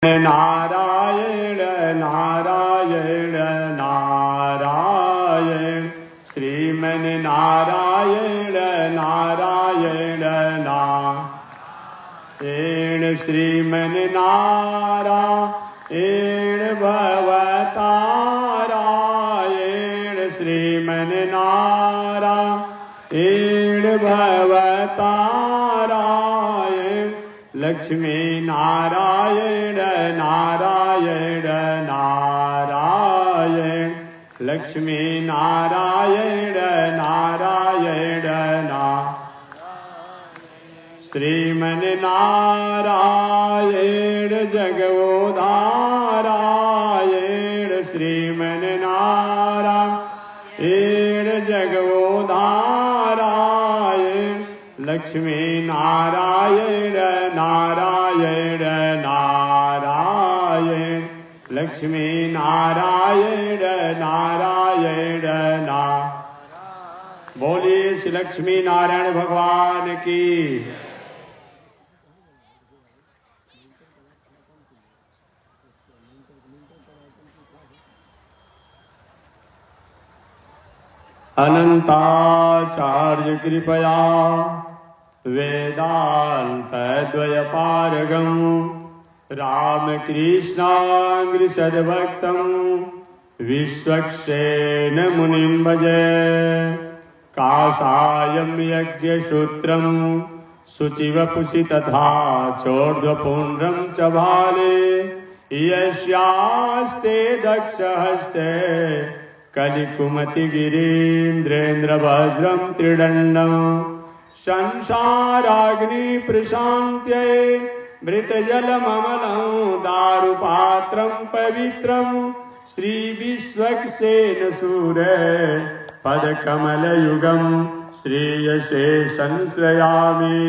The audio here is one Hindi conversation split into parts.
नारायण नारायण नारायण श्रीमन नारायण नारायण नारायण श्रीमन नारायण भवतारायण श्रीमन नारायण भवतारायण लक्ष्मी नारायण नारायण नारायण लक्ष्मी नारायण नारायण श्रीमन नारायण जगवोधारायण श्रीमन नारायण जगवोधारायण लक्ष्मी नारायण नारायण नारायण लक्ष्मी नारायण नारायण बोलिए श्री लक्ष्मी नारायण भगवान की। अनंताचार्य कृपया वेदान्तद्वयपारगं रामकृष्णाङ्घ्रिसद्भक्तं विश्वक्सेन मुनिं भजे। काषायं यज्ञसूत्रं शुचिवपुषि तथा चोर्ध्वपुण्ड्रं च भाले यस्यास्ते दक्षहस्ते कलिकुमतिगिरीन्द्रेन्द्रवज्रं त्रिदण्डम् संसाराग्नि प्रशान्त्यै मृतजलममलं दारुपात्रं पवित्रं श्रीविश्वक्सेन सूरे पदकमलयुगं श्रेयसे संश्रयामि।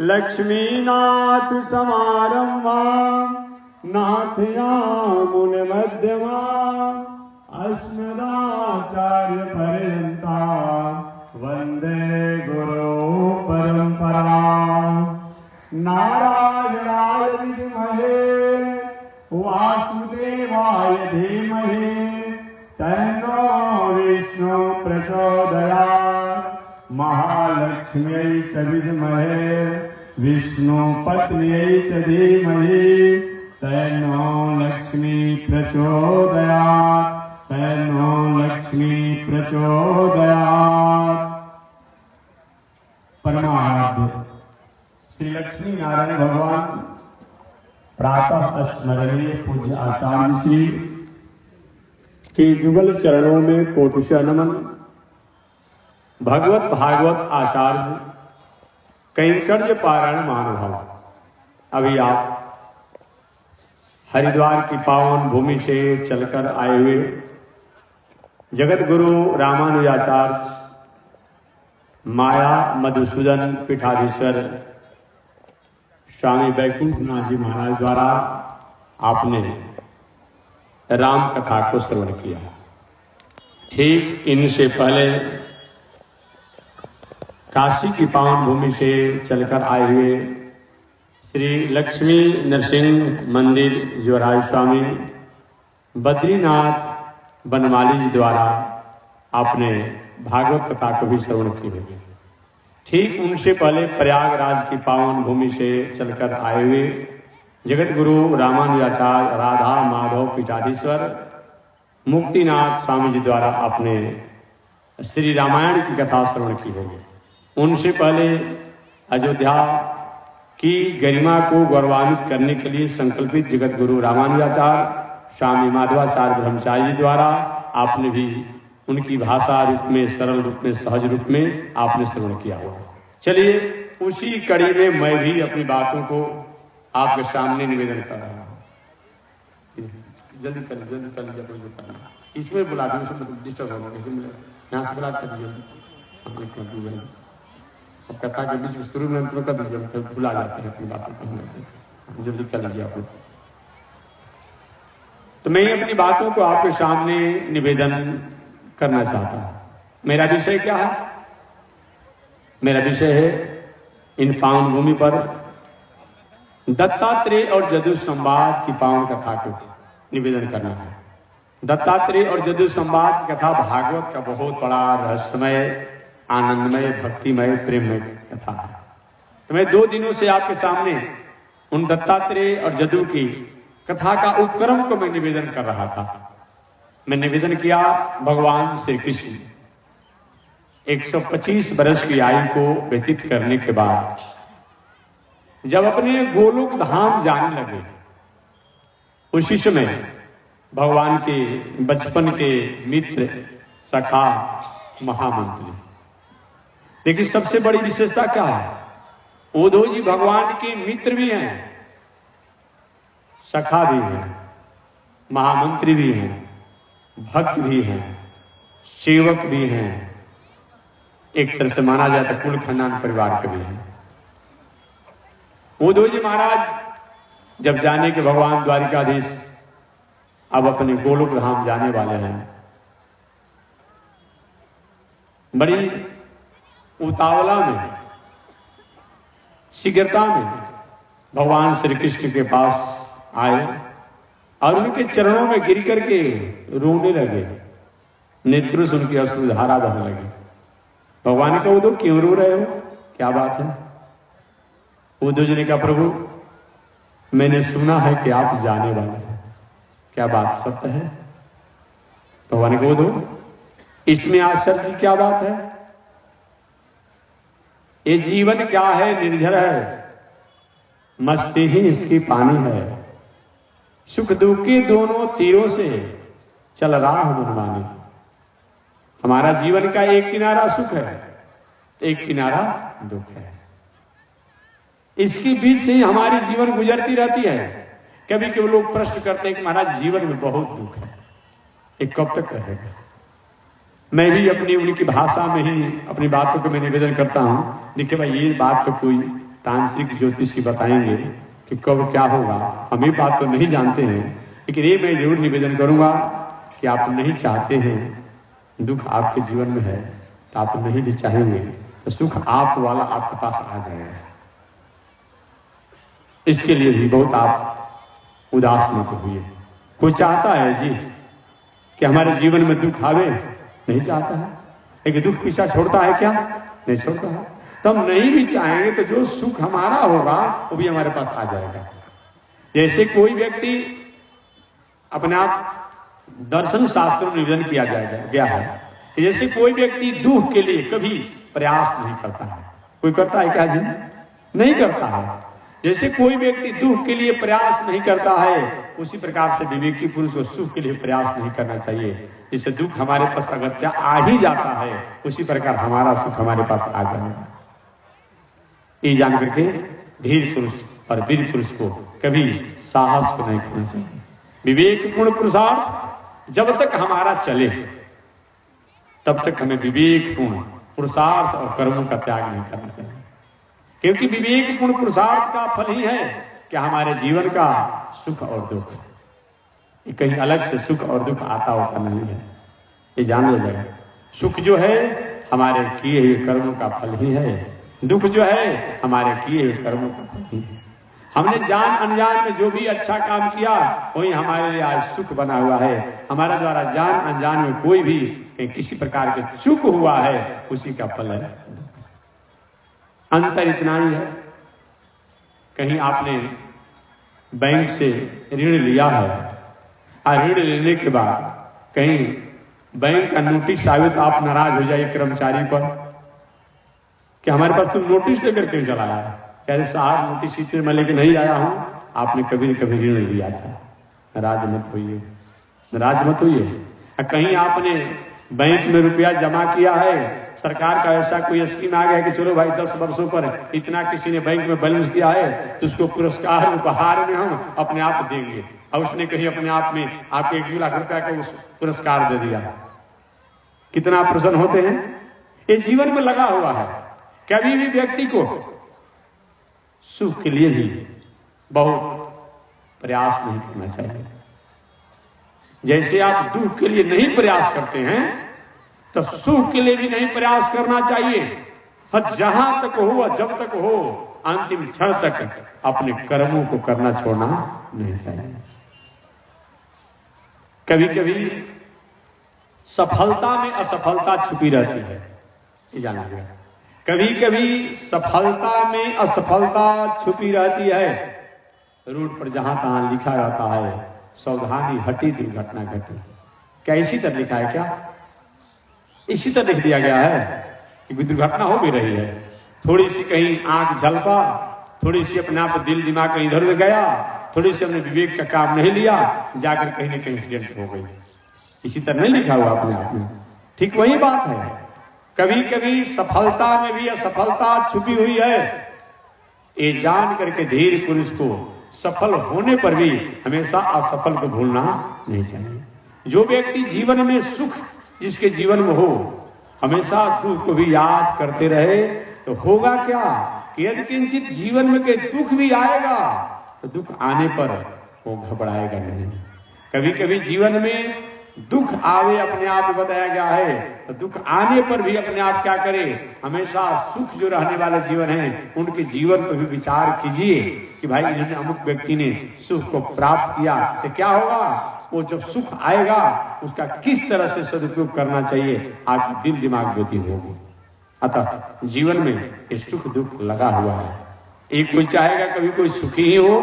लक्ष्मीनाथ समारम्भां नाथयामुनमध्यमाम् अस्मदाचार्यपर्यन्तां वन्दे गुरो परंपरा। नारायणाय विद्महे वासुदेवाय धीमहि तन्नो विष्णु प्रचोदयात्। महालक्ष्म्यै च विद्महे विष्णुपत्न्यै च धीमहि तन्नो लक्ष्मी प्रचोदयात् तन्नो लक्ष्मी प्रचोदयात्। परमाराध्य श्री लक्ष्मी नारायण भगवान प्रातः स्मरणीय पूज्य आचार्य श्री के जुगल चरणों में कोटिशः नमन। भगवत भागवत आचार्य कैंकर्य पारायण महानुभाव, अभी आप हरिद्वार की पावन भूमि से चलकर आए हुए जगत गुरु रामानुजाचार्य माया मधुसूदन पीठाधीश्वर स्वामी वैकुंठनाथ जी महाराज द्वारा आपने राम कथा को श्रवण किया। ठीक इनसे पहले काशी की पावन भूमि से चलकर आए हुए श्री लक्ष्मी नरसिंह मंदिर जोराय स्वामी बद्रीनाथ बनमाली जी द्वारा आपने भागवत कथा को भी श्रवण किए। ठीक उनसे पहले प्रयागराज की पावन भूमि से चलकर आए हुए जगत गुरु रामानुजाचार्य राधा माधव पीठाधीश्वर मुक्तिनाथ स्वामी जी द्वारा आपने श्री रामायण की कथा श्रवण की होगी। उनसे पहले अयोध्या की गरिमा को गौरवान्वित करने के लिए संकल्पित जगत गुरु रामानुजाचार्य स्वामी माधवाचार्य ब्रह्मचारी जी द्वारा आपने भी उनकी भाषा रूप में, सरल रूप में, सहज रूप में आपने श्रवण किया हुआ। चलिए उसी कड़ी में मैं भी अपनी बातों को आपके सामने निवेदन कर रहा हूँ। जल्दी कर लीजिए। इसमें बुला दूँ, डिस्टर्ब होगा, यहाँ से बुला कर दीजिए। कथा के बीच शुरू में कर दीजिए, फिर भुला जाते हैं अपनी बातों को। जल्दी कर लीजिए आप। तो मैं अपनी बातों को आपके सामने निवेदन करना चाहता हूं। मेरा विषय क्या है? मेरा विषय है इन पावन भूमि पर दत्तात्रेय और जदु संवाद की पावन कथा को निवेदन करना है। दत्तात्रेय और जदु संवाद की कथा भागवत का बहुत बड़ा रहस्यमय, आनंदमय, भक्तिमय, प्रेममय कथा है। तो मैं 2 दिनों से आपके सामने उन दत्तात्रेय और जदु की कथा का उपक्रम को मैं निवेदन कर रहा था। मैं निवेदन किया भगवान श्री कृष्ण 125 वर्ष की आयु को व्यतीत करने के बाद जब अपने गोलोक धाम जाने लगे, उसी समय भगवान के बचपन के मित्र, सखा, महामंत्री। लेकिन सबसे बड़ी विशेषता क्या है? उद्धव जी भगवान के मित्र भी हैं, सखा भी हैं, महामंत्री भी हैं, भक्त भी हैं, सेवक भी हैं, एक तरह से माना जाता कुल खानदान परिवार के भी हैं। उद्धव जी महाराज जब जाने के भगवान द्वारिकाधीश अब अपने गोलोक धाम जाने वाले हैं, बड़ी उतावला में, शीघ्रता में भगवान श्री कृष्ण के पास आए और उनके चरणों में गिर करके रोने लगे। नेत्रों से उनकी अश्रुधारा बहने लगी। भगवान ने कहा, उद्धव क्यों रो रहे हो, क्या बात है? उद्धव जी ने कहा, प्रभु मैंने सुना है कि आप जाने वाले हैं, क्या बात सत्य है? भगवान ने कहा, उद्धव इसमें आश्चर्य की क्या बात है? ये जीवन क्या है? निर्झर है, मस्ती ही इसकी पानी है, सुख दुख के दोनों तीरों से चल रहा है मनमानी। हमारा जीवन का एक किनारा सुख है, एक किनारा दुख है। इसके बीच से ही हमारी जीवन गुजरती रहती है। कभी कभी लोग प्रश्न करते हैं कि महाराज जीवन में बहुत दुख है, ये कब तक रहेगा? मैं भी अपनी उनकी भाषा में ही अपनी बातों को मैं निवेदन करता हूं। देखिए भाई, ये बात तो कोई तांत्रिक ज्योतिषी बताएंगे कि कब क्या होगा, हम ये बात तो नहीं जानते हैं। लेकिन ये मैं जरूर निवेदन करूंगा कि आप नहीं चाहते हैं दुख आपके जीवन में है, तो आप नहीं भी चाहेंगे तो सुख आप वाला आपके पास आ जाएगा। इसके लिए भी बहुत आप उदास मत होइए। कोई चाहता है जी कि हमारे जीवन में दुख आवे? नहीं चाहता है। लेकिन दुख पीछा छोड़ता है क्या? नहीं छोड़ता है। तो हम नहीं भी चाहेंगे तो जो सुख हमारा होगा वो भी हमारे पास आ जाएगा। जैसे कोई व्यक्ति अपने आप दर्शन शास्त्र में निवेदन किया गया है कि जैसे कोई व्यक्ति दुख के लिए कभी प्रयास नहीं करता है। कोई करता है क्या जी? नहीं करता है। जैसे कोई व्यक्ति दुख के लिए प्रयास नहीं करता है, उसी प्रकार से विवेकी पुरुष को सुख के लिए प्रयास नहीं करना चाहिए। जिससे दुख हमारे पास अगर क्या आ ही जाता है, उसी प्रकार हमारा सुख हमारे पास आ जाएगा। ये जान करके धीर पुरुष और वीर पुरुष को कभी साहस को नहीं करना चाहिए। विवेकपूर्ण पुरुषार्थ जब तक हमारा चले तब तक हमें विवेकपूर्ण पुरुषार्थ और कर्मों का त्याग नहीं करना चाहिए। क्योंकि विवेकपूर्ण पुरुषार्थ का फल ही है कि हमारे जीवन का सुख और दुख, ये कहीं अलग से सुख और दुख आता होता नहीं है। ये जान लो जाए, सुख जो है हमारे किए हुए कर्मों का फल ही है, दुख जो है हमारे किए हुए कर्मों का फल ही है। हमने जान अनजान में जो भी अच्छा काम किया वही हमारे लिए आज सुख बना हुआ है। हमारे द्वारा जान अनजान में कोई भी किसी प्रकार के चूक हुआ है, उसी का फल है। अंतर इतना ही है, कहीं आपने बैंक से ऋण लिया है और ऋण लेने के बाद कहीं बैंक का नोटिस आए तो आप नाराज हो जाइए कर्मचारी पर कि हमारे पास तुम नोटिस लेकर क्यों चला आया? कह साहब नोटिस इतने मैं लेके नहीं आया हूं, आपने कभी न कभी ऋण लिया था। नाराज मत होइए, नाराज मत होइए। कहीं आपने बैंक में रुपया जमा किया है, सरकार का ऐसा कोई स्कीम आ गया कि चलो भाई 10 वर्षों पर इतना किसी ने बैंक में बैलेंस किया है तो उसको पुरस्कार उपहार में हम अपने आप देंगे, और उसने कहीं अपने आप में आपको 1-2 लाख रुपया का उस पुरस्कार दे दिया। कितना प्रसन्न होते हैं। ये जीवन में लगा हुआ है। कभी भी व्यक्ति को सुख के लिए भी बहुत प्रयास नहीं करना चाहिए। जैसे आप दुख के लिए नहीं प्रयास करते हैं तो सुख के लिए भी नहीं प्रयास करना चाहिए। जहां तक हो, जब तक हो, अंतिम क्षण तक अपने कर्मों को करना छोड़ना नहीं चाहिए। कभी कभी सफलता में असफलता छुपी रहती है, ये जानिए। कभी कभी सफलता में असफलता छुपी रहती है। रोड पर जहां तहां लिखा रहता है सावधानी हटी दुर्घटना घटी। क्या इसी तरह लिखा है? क्या इसी तरह लिख दिया गया है कि दुर्घटना हो भी रही है, थोड़ी सी कहीं आंख झलका, थोड़ी सी अपने आप दिल दिमाग कहीं इधर उधर गया, थोड़ी सी हमने विवेक का काम नहीं लिया, जाकर कहीं न कहीं एक्सीडेंट हो गई। इसी तरह नहीं लिखा हुआ अपने आप में। ठीक वही बात है, कभी कभी सफलता में भी असफलता छुपी हुई है। ये जान करके धीर पुरुष को सफल होने पर भी हमेशा असफल को भूलना नहीं चाहिए। जो व्यक्ति जीवन में सुख जिसके जीवन में हो, हमेशा दुख को भी याद करते रहे तो होगा क्या कि यदि किंचित जीवन में के दुख भी आएगा तो दुख आने पर वो घबराएगा नहीं। कभी कभी जीवन में दुख आवे अपने आप बताया गया है, तो दुख आने पर भी अपने आप क्या करे, हमेशा सुख जो रहने वाले जीवन है उनके जीवन पर भी विचार कीजिए कि भाई जिन्हें अमुक व्यक्ति ने सुख को प्राप्त किया तो क्या होगा, वो जब सुख आएगा उसका किस तरह से सदुपयोग करना चाहिए, आपकी दिल दिमाग गति होगी। अतः जीवन में ये सुख दुख लगा हुआ है। एक कोई चाहेगा कभी कोई सुखी ही हो,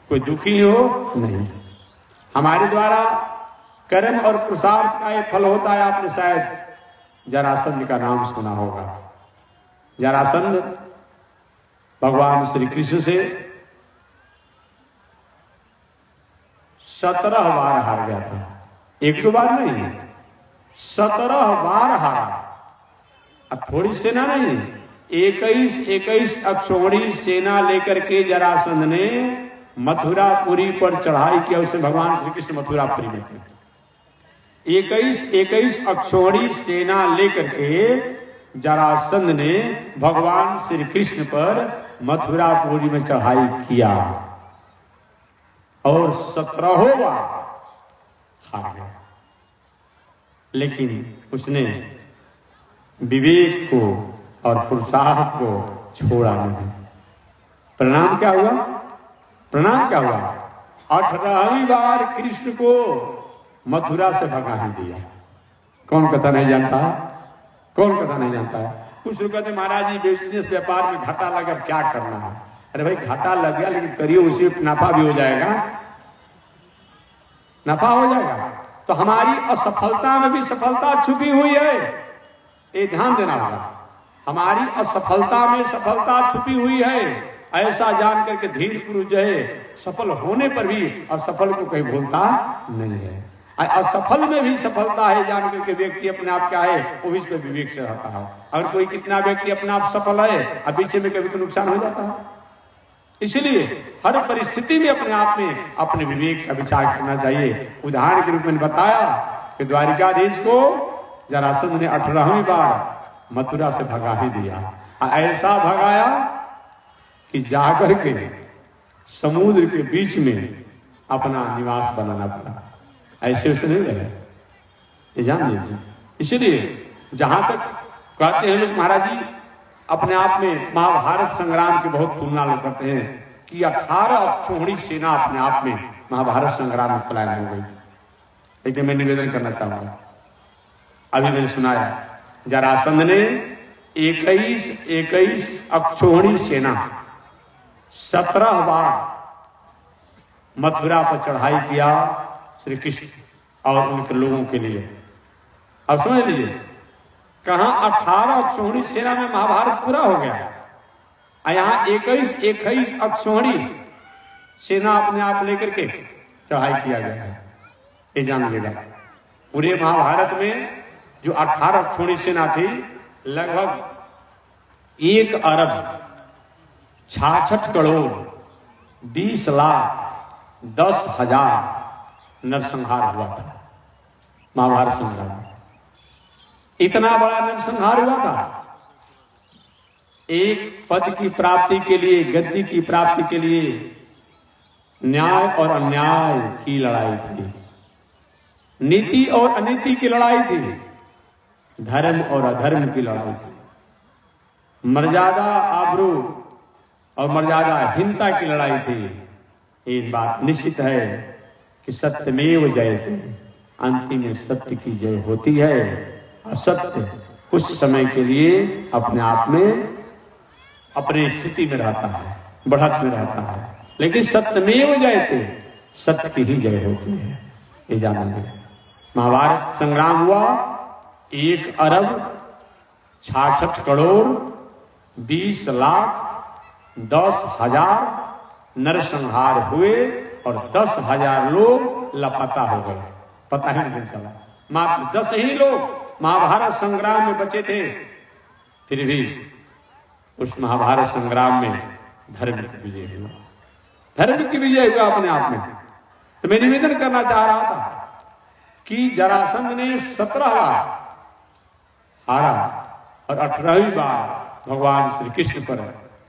कोई दुखी हो नहीं। हमारे द्वारा कर्म और पुरुषार्थ का ये फल होता है। आपने शायद जरासंध का नाम सुना होगा। जरासंध भगवान श्री कृष्ण से 17 बार हार गया था। एक दो बार नहीं, 17 बार हारा। अब थोड़ी सेना नहीं, 21 अक्षौहिणी सेना लेकर के जरासंध ने मथुरापुरी पर चढ़ाई किया। उसे भगवान श्री कृष्ण मथुरापुरी में थे। 21 अक्षौहिणी सेना लेकर के जरासंध ने भगवान श्री कृष्ण पर मथुरापुरी में चढ़ाई किया और 17 बार हार गया। लेकिन उसने विवेक को और पुरुषार्थ को छोड़ा नहीं। परिणाम क्या हुआ? परिणाम क्या हुआ? 18वीं बार कृष्ण को मथुरा से भगा ही दिया। कौन कथा नहीं जानता है? कौन कथा नहीं जानता है? कुछ लोग कहते महाराज जी बिजनेस व्यापार में घाटा लगा क्या करना है। अरे भाई घाटा लग गया लेकिन करिए उसी नफा भी हो जाएगा, नफा हो जाएगा। तो हमारी असफलता में भी सफलता छुपी हुई है, ये ध्यान देना होगा। हमारी असफलता में सफलता छुपी हुई है, ऐसा जान करके धीर पुरुष जो है सफल होने पर भी असफल को कहीं भूलता नहीं है। असफल में भी सफलता है जान करके व्यक्ति अपने आप क्या है वो भी इस पर विवेक से रहता है। अगर कोई कितना व्यक्ति अपने आप सफल है अब पीछे में कभी तो नुकसान हो जाता है। इसलिए हर परिस्थिति में अपने आप में अपने विवेक का विचार करना चाहिए। उदाहरण के रूप में बताया कि द्वारिकाधीश को जरासंध ने 18वीं बार मथुरा से भगा ही दिया। ऐसा भगाया कि जाकर के समुद्र के बीच में अपना निवास बनाना पड़ा। ऐसे उसे नहीं रहे, ये जान लीजिए। इसलिए जहां तक कहते हैं लोग महाराज जी अपने आप में महाभारत संग्राम की बहुत तुलना लोग करते हैं कि 18 अक्षौहिणी सेना अपने आप में महाभारत संग्राम में पलायन हो गई। लेकिन मैं निवेदन करना चाहूंगा, अभी मैंने सुनाया जरासंध ने 21 अक्षौहिणी सेना 17 बार मथुरा पर चढ़ाई किया श्री कृष्ण और उनके लोगों के लिए। अब समझ लीजिए कहां 18 अक्षौहिणी सेना में महाभारत पूरा हो गया, यहां 21 अक्षौहिणी सेना अपने आप लेकर के चढ़ाई किया गया है। ये जान लीजिएगा पूरे महाभारत में जो 18 अक्षौहिणी सेना थी लगभग 1 अरब 66 करोड़ 20 लाख 10,000 नरसंहार हुआ था। महाभारत संग्राम इतना बड़ा नरसंहार हुआ था। एक पद की प्राप्ति के लिए, गद्दी की प्राप्ति के लिए न्याय और अन्याय की लड़ाई थी, नीति और अनीति की लड़ाई थी, धर्म और अधर्म की लड़ाई थी, मर्यादा आबरू और मर्यादाहीनता की लड़ाई थी। एक बात निश्चित है कि सत्यमेव जयते, अंतिम में सत्य की जय होती है। असत्य कुछ समय के लिए अपने आप में अपनी स्थिति में रहता है, बढ़त में रहता है, लेकिन सत्यमेव जयते, सत्य की ही जय होती है। ये जानेंगे। महाभारत संग्राम हुआ, 1 अरब 66 करोड़ 20 लाख 10,000 नरसंहार हुए और 10,000 लोग लापता हो गए, पता ही नहीं चला। मात्र 10 ही लोग महाभारत संग्राम में बचे थे। फिर भी उस महाभारत संग्राम में धर्म की विजय हुआ, धर्म की विजय हुआ अपने आप में। तो मैं निवेदन करना चाह रहा था कि जरासंध ने 17 बार हारा और 18वीं बार भगवान श्री कृष्ण पर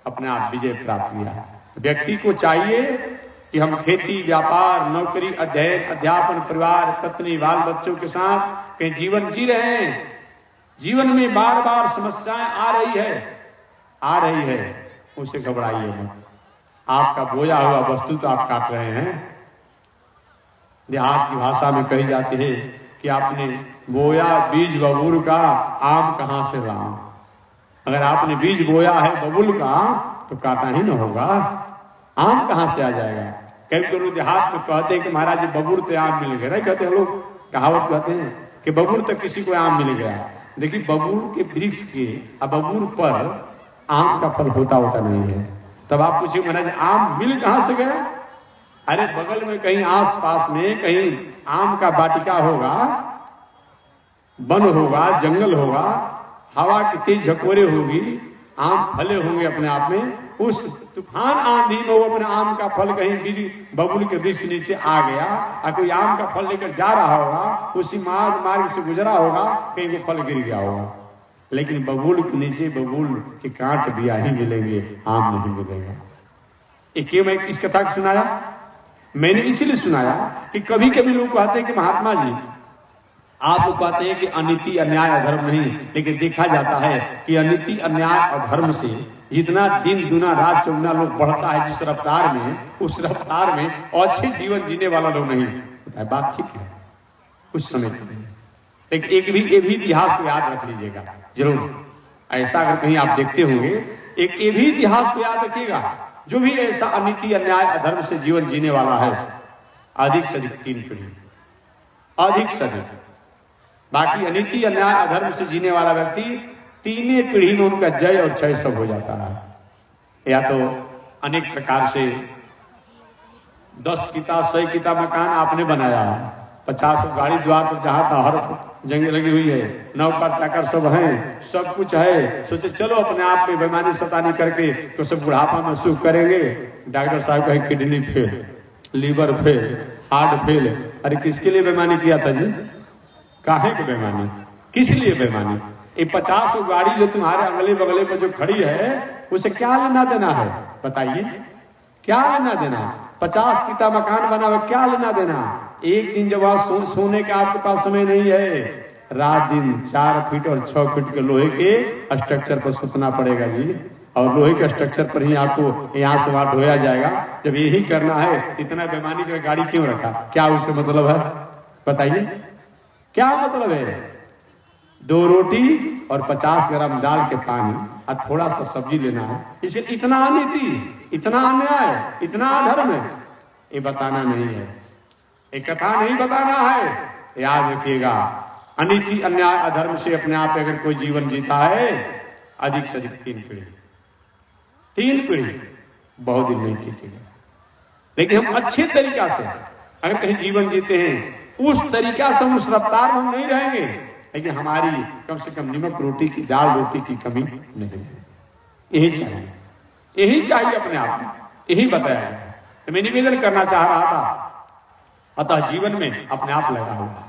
अपने आप विजय प्राप्त किया। व्यक्ति को चाहिए कि हम खेती, व्यापार, नौकरी, अध्ययन, अध्यापन, परिवार, पत्नी, बाल बच्चों के साथ कहीं जीवन जी रहे हैं। जीवन में बार बार समस्याएं आ रही है, उसे घबराइए मत। आपका बोया हुआ वस्तु तो आप काट रहे हैं। देहात की भाषा में कही जाती है कि आपने बोया बीज बबूल का, आम कहां से लाऊं। अगर आपने बीज बोया है बबूल का तो काटा ही न होगा, आम कहां से आ जाएगा। कई लोग देहात में कहते हैं कि महाराज जी बबूल तो आम मिल गया, नहीं कहते लोग, कहावत कहते हैं कि बबूल तो किसी को आम मिल गया। देखिए बबूल के वृक्ष के बबूल पर आम का फल होता नहीं है। तब आप पूछिए महाराज आम मिल कहां से गया। अरे बगल में कहीं आस पास में कहीं आम का वाटिका होगा, वन होगा, जंगल होगा, हवा की तेज झकोरे होगी, आम फले होंगे अपने आप में। उस तूफान आंधी में वो अपने आम का फल कहीं बबूल के वृक्ष नीचे आ गया और कोई आम का फल लेकर जा रहा होगा, उसी मार्ग से गुजरा होगा, कहीं वो फल गिर गया होगा। लेकिन बबूल के नीचे बबूल के कांट बिया ही मिलेंगे, आम नहीं मिलेगा। एक मैं इस कथा को सुनाया, मैंने इसलिए सुनाया कि कभी कभी लोग कहते हैं कि महात्मा जी आप लोग कहते हैं कि अनीति अन्याय अधर्म नहीं, लेकिन देखा जाता है कि अनीति अन्याय और धर्म से जितना दिन दुना रात चौगुना लोग बढ़ता है जिस रफ्तार में, उस रफ्तार में अच्छे जीवन जीने वाला लोग नहीं है। बात ठीक है कुछ समय के लिए, लेकिन एक भी इतिहास को याद रख लीजिएगा जरूर। ऐसा अगर कहीं आप देखते होंगे, एक ये भी इतिहास को याद रखिएगा, जो भी ऐसा अनीति अन्याय अधर्म से जीवन जीने वाला है, अधिक से अधिक 3 पीढ़ी, अधिक से अधिक। बाकी अनीति अन्याय अधर्म से जीने वाला व्यक्ति 3 पीढ़ी में उनका जय और क्षय सब हो जाता है। या तो अनेक प्रकार से 10 किता 100 किता मकान आपने बनाया है, 50 गाड़ी द्वार पर जहां था हर जंग लगी हुई है, नौकर चाकर सब हैं, सब कुछ है। सोचे चलो अपने आप पे बेईमानी सतानी करके तो सब बुढ़ापा में सुख करेंगे। डॉक्टर साहब कहे kidney fail, liver fail, heart fail. अरे किसके लिए बेईमानी किया था जी? काहे की बेईमानी, किस लिए बेईमानी? ये 50 गाड़ी जो तुम्हारे अगले बगले पर जो खड़ी है उसे क्या लेना देना है बताइए? क्या लेना देना? 50 किता मकान बना हुआ, क्या लेना देना? एक दिन जब आप सोने का आपके पास समय नहीं है, रात दिन 4 फीट और 6 फीट के लोहे के स्ट्रक्चर पर सुतना पड़ेगा जी। और लोहे के स्ट्रक्चर पर ही आपको यहाँ से वहां ढोया जाएगा। जब यही करना है, इतना बेईमानी का गाड़ी क्यों रखा? क्या उससे मतलब है बताइए? क्या मतलब है? 2 रोटी और 50 ग्राम दाल के पानी और थोड़ा सा सब्जी लेना है, इसे इतना अनीति, इतना अन्याय, इतना अधर्म है, ये बताना नहीं है, एक कथा नहीं बताना है। याद रखिएगा, अनीति अन्याय अधर्म से अपने आप अगर कोई जीवन जीता है, अधिक से अधिक 3 पीढ़ी, 3 पीढ़ी बहुत दिन नहीं टिकेगा। लेकिन हम अच्छे तरीका से अगर कहीं जीवन जीते हैं, उस तरीका से उस रफ्तार में हम नहीं रहेंगे, लेकिन हमारी कम से कम नमक रोटी की, दाल रोटी की कमी नहीं है। यही चाहिए, यही चाहिए अपने आप में, यही बताया है। तो मैं निवेदन करना चाह रहा था, अतः जीवन में अपने आप लगा हुआ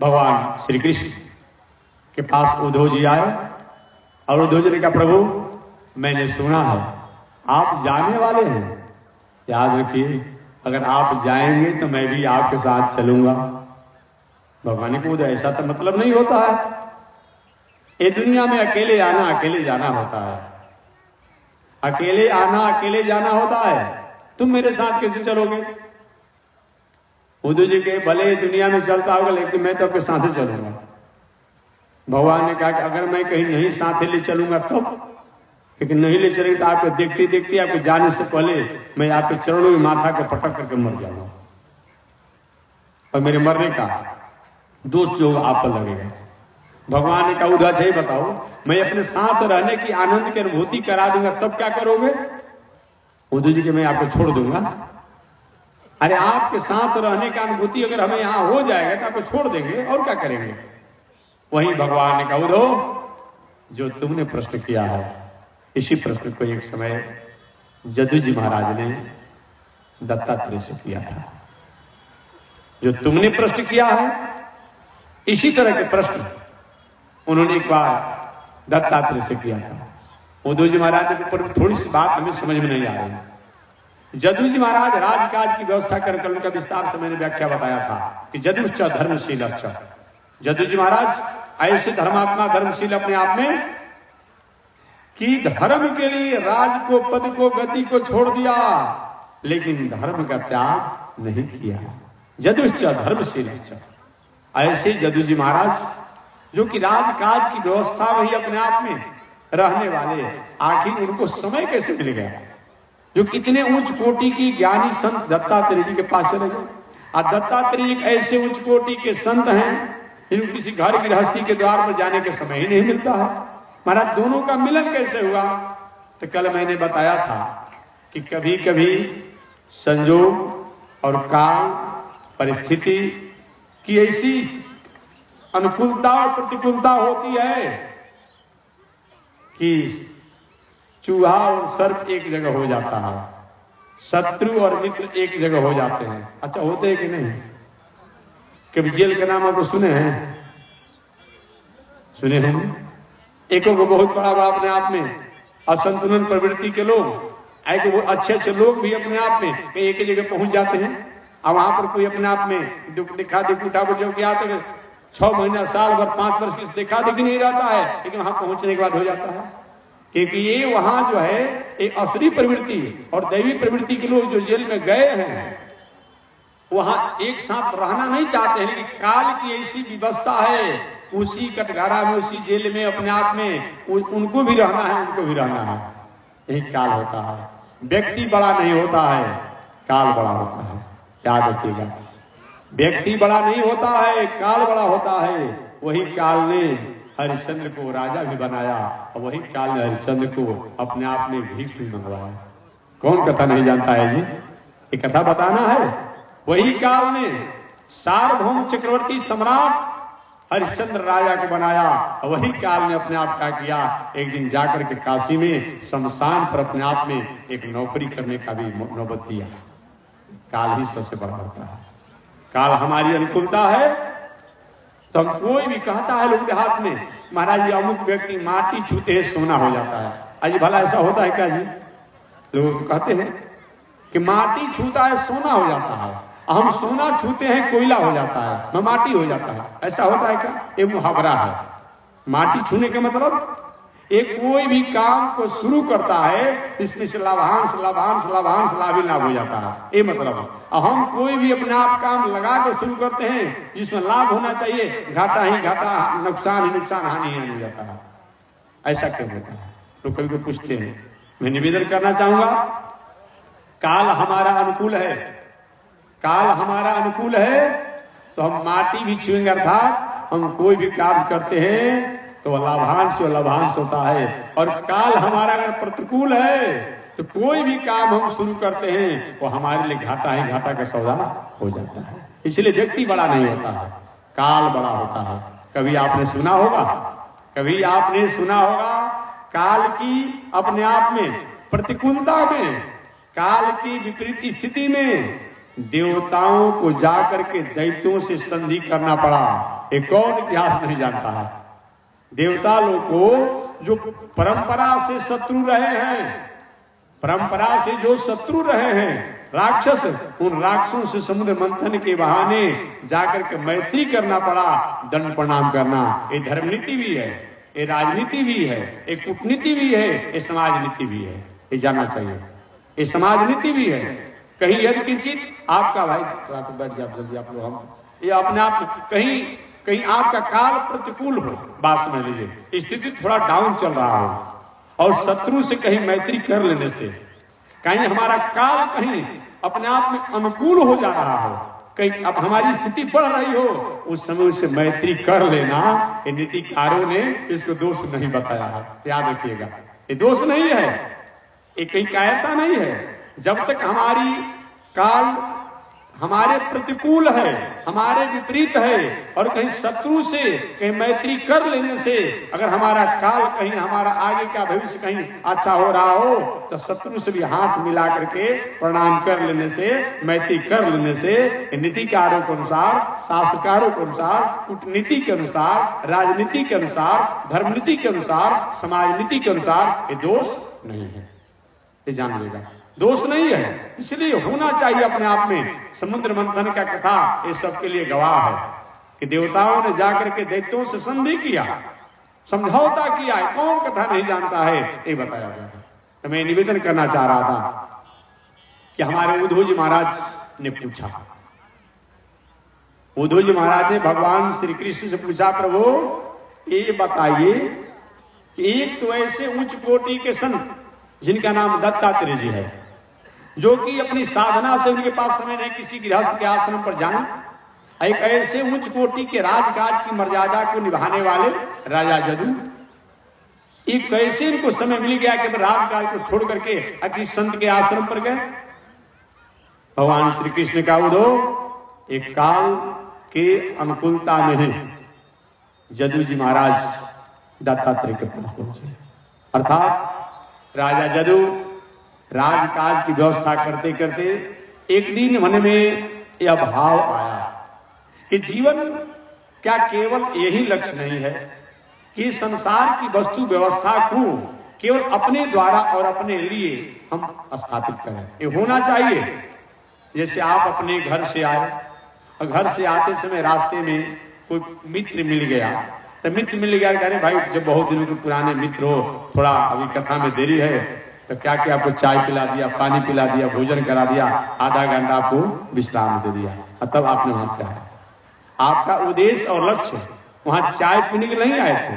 भगवान श्री कृष्ण के पास उद्धव जी आए और उद्धव जी ने कहा प्रभु मैंने सुना है आप जाने वाले हैं, याद रखिए अगर आप जाएंगे तो मैं भी आपके साथ चलूंगा। भगवान को ऐसा तो मतलब नहीं होता है, ये दुनिया में अकेले आना अकेले जाना होता है। अकेले आना अकेले जाना होता है, तुम मेरे साथ कैसे चलोगे? उद्धव जी के भले दुनिया में चलता होगा लेकिन मैं तो आपके साथ ही चलूंगा। भगवान ने कहा कि अगर मैं कहीं नहीं साथ ले चलूंगा तो, लेकिन नहीं ले चलेंगे तो आपको देखते देखते आपके जाने से पहले मैं आपके चरणों में माथा को पटक करके मर जाऊंगा और मेरे मरने का दोष जो आप पर लगेगा। भगवान ने कहा उद्धव जी बताओ, मैं अपने साथ रहने की आनंद की अनुभूति करा दूंगा तब क्या करोगे? उद्धव जी के मैं आपको छोड़ दूंगा। अरे आपके साथ रहने का अनुभूति अगर हमें यहां हो जाएगा तो आपको छोड़ देंगे और क्या करेंगे? वहीं भगवान ने कहा उद्धव जो तुमने प्रश्न किया है इसी प्रश्न को एक समय जदू जी महाराज ने दत्तात्रेय से किया था। जो तुमने प्रश्न किया है इसी तरह के प्रश्न उन्होंने एक बार दत्तात्रेय से किया था। उद्धव जी महाराज के ऊपर थोड़ी सी बात हमें समझ में नहीं आ रही। जदू जी महाराज राजकाज की व्यवस्था कर उनका विस्तार से मैंने व्याख्या बताया था कि जदुश्च धर्मशील। जदू जी महाराज ऐसे धर्मात्मा धर्मशील अपने आप में कि धर्म के लिए राज को पद को गति को छोड़ दिया लेकिन धर्म का त्याग नहीं किया। जदुश्च धर्मशील। ऐसे जदू जी महाराज जो कि राजकाज की व्यवस्था वही अपने आप में रहने वाले, आखिर उनको समय कैसे मिल गया? जो कितने उच्च कोटि की ज्ञानी संत दत्तात्रेय जी के पास चले गए। और दत्तात्रेय जी ऐसे उच्च कोटि के संत हैं जिनको किसी घर गृहस्थी के द्वार पर जाने के समय ही नहीं मिलता है। महाराज दोनों का मिलन कैसे हुआ? तो कल मैंने बताया था कि कभी कभी संजोग और काल परिस्थिति की ऐसी अनुकूलता और प्रतिकूलता होती है कि चूहा और सर्प एक जगह हो जाता है, शत्रु और मित्र एक जगह हो जाते हैं। अच्छा होते हैं कि नहीं? कभी जेल का नाम आपको सुने हैं? सुने होंगे। एको को बहुत बड़ा अपने आप में असंतुलन प्रवृत्ति के लोग, एक अच्छे अच्छे लोग भी अपने आप में एक जगह पहुंच जाते हैं और वहां पर कोई अपने आप में दिखा दिख उठा जो कि आते 6 महीना साल भर 5 वर्ष की देखा दिखी नहीं रहता है लेकिन वहां पहुंचने के बाद हो जाता है। क्योंकि ये वहां जो है एक असुरी प्रवृत्ति और दैवी प्रवृत्ति के लोग जो जेल में गए हैं वहां एक साथ रहना नहीं चाहते हैं, लेकिन काल की ऐसी व्यवस्था है उसी कटघरा में उसी जेल में अपने आप में उनको भी रहना है उनको भी रहना है। यही काल होता है। व्यक्ति बड़ा नहीं होता है, काल बड़ा होता है। याद रखिएगा, व्यक्ति बड़ा नहीं होता है, काल बड़ा होता है। वही काल ने हरिश्चंद्र को राजा भी बनाया और वही काल ने हरिश्चंद्र को अपने आप में भीख भी मंगवाया। कौन कथा नहीं जानता है जी? ये कथा बताना है। वही काल ने सार्वभौम चक्रवर्ती सम्राट हरिश्चंद्र राजा को बनाया और वही काल ने अपने आप क्या किया, एक दिन जाकर के काशी में शमशान पर अपने आप में एक नौकरी करने का भी नौबत दिया। काल ही सबसे बड़ा होता है। काल हमारी अनुकूलता है तो हम कोई भी कहता है लोग के हाथ में महाराज जी अमुक व्यक्ति माटी छूते हैं सोना हो जाता है। आज भला ऐसा होता है क्या जी? लोग कहते हैं कि माटी छूता है सोना हो जाता है, हम सोना छूते हैं कोयला हो जाता है, न माटी हो जाता है। ऐसा होता है क्या? ये मुहावरा है। माटी छूने का मतलब एक कोई भी काम को शुरू करता है इसमें से लाभांश लाभांश लाभांश लाभ ही लाभ हो जाता है, ये मतलब है। हम कोई भी अपने आप काम लगा कर शुरू करते हैं जिसमें लाभ होना चाहिए, घाटा ही घाटा, नुकसान ही नुकसान, हानि ही हानि हो जाता है। ऐसा क्यों होता है? लोग कभी को पूछते हैं। मैं निवेदन करना चाहूंगा, काल हमारा अनुकूल है, काल हमारा अनुकूल है तो हम माटी भी छुएंगे, अर्थात हम कोई भी कार्य करते हैं तो लाभांश और लाभांश होता है। और काल हमारा अगर प्रतिकूल है तो कोई भी काम हम शुरू करते हैं वो हमारे लिए घाटा ही घाटा का सौदा हो जाता है। इसलिए व्यक्ति बड़ा नहीं होता है, काल बड़ा होता है। कभी आपने सुना होगा, कभी आपने सुना होगा काल की अपने आप में प्रतिकूलता में, काल की विपरीत स्थिति में देवताओं को जाकर के दैत्यों से संधि करना पड़ा। एक कौन इतिहास नहीं जानता है? देवता लोग को जो परंपरा से शत्रु रहे हैं, परंपरा से जो शत्रु रहे हैं राक्षस, उन राक्षसों से समुद्र मंथन के बहाने जाकर के मैत्री करना पड़ा, दंड प्रणाम करना। ये धर्म नीति भी है, ये राजनीति भी है, ये कूटनीति भी है, ये समाज नीति भी है। ये जानना चाहिए। ये समाज नीति भी है। कहीं यदि किंचित आपका भाई थोड़ा सा बैठ जाओ जल्दी आप लोग, हम ये अपने आप कहीं आपका काल प्रतिकूल हो, बात समझ लीजिए, स्थिति थोड़ा डाउन चल रहा हो और शत्रु से कहीं मैत्री कर लेने से कहीं हमारा काल कहीं अपने आप में अनुकूल हो जा रहा हो, कहीं अब हमारी स्थिति बढ़ रही हो, उस समय उससे मैत्री कर लेना, ये नीतिकारों ने इसको दोष नहीं बताया है, याद रखिएगा। ये दोष नहीं है, ये कहीं कायरता नहीं है। जब तक हमारी काल हमारे प्रतिकूल है, हमारे विपरीत है और कहीं शत्रु से कहीं मैत्री कर लेने से अगर हमारा काल कहीं हमारा आगे का भविष्य कहीं अच्छा हो रहा हो तो शत्रु से भी हाथ मिला करके प्रणाम कर लेने से, मैत्री कर लेने से नीतिकारों के अनुसार, शास्त्रकारों के अनुसार, कूटनीति के अनुसार, राजनीति के अनुसार, धर्मनीति के अनुसार, समाज नीति के अनुसार ये दोष नहीं है। ये जान लीजिएगा, दोष नहीं है। इसलिए होना चाहिए अपने आप में। समुद्र मंथन का कथा ये सबके लिए गवाह है कि देवताओं ने जाकर के दैत्यों से संधि किया, समझौता किया, कौन कथा नहीं जानता है ये बताया गया। तो मैं निवेदन करना चाह रहा था कि हमारे उद्धव जी महाराज ने पूछा, उद्धव जी महाराज ने भगवान श्री कृष्ण से पूछा, प्रभु ये बताइए कि एक तो ऐसे उच्च कोटि के संत जिनका नाम दत्तात्रेय जी है, जो कि अपनी साधना से उनके पास समय नहीं किसी गृहस्थ के आश्रम पर जाना, एक ऐसे उच्च कोटि के राजकाज की मर्यादा को निभाने वाले राजा जदू, एक कैसे इनको समय मिल गया कि राजकाज को छोड़ करके किसी संत के आश्रम पर गए। भगवान श्री कृष्ण का उद्धव एक काल के अनुकूलता में है, जदू जी महाराज दत्तात्रेय के पास पहुंचे। अर्थात राजा जदू राजकाज की व्यवस्था करते करते एक दिन मन में यह भाव आया कि जीवन क्या केवल यही लक्ष्य नहीं है कि संसार की वस्तु व्यवस्था को केवल अपने द्वारा और अपने लिए हम स्थापित करें। ये होना चाहिए। जैसे आप अपने घर से आए और घर से आते समय रास्ते में कोई मित्र मिल गया, तो मित्र मिल गया, अरे भाई जब बहुत दिनों के पुराने मित्र हो, थोड़ा अभी कथा में देरी है तो क्या क्या आपको चाय पिला दिया, पानी पिला दिया, भोजन करा दिया, आधा घंटा आपको विश्राम दे दिया, तब आपने वहां से आए। आपका उद्देश्य और लक्ष्य वहां चाय पीने के नहीं आए थे,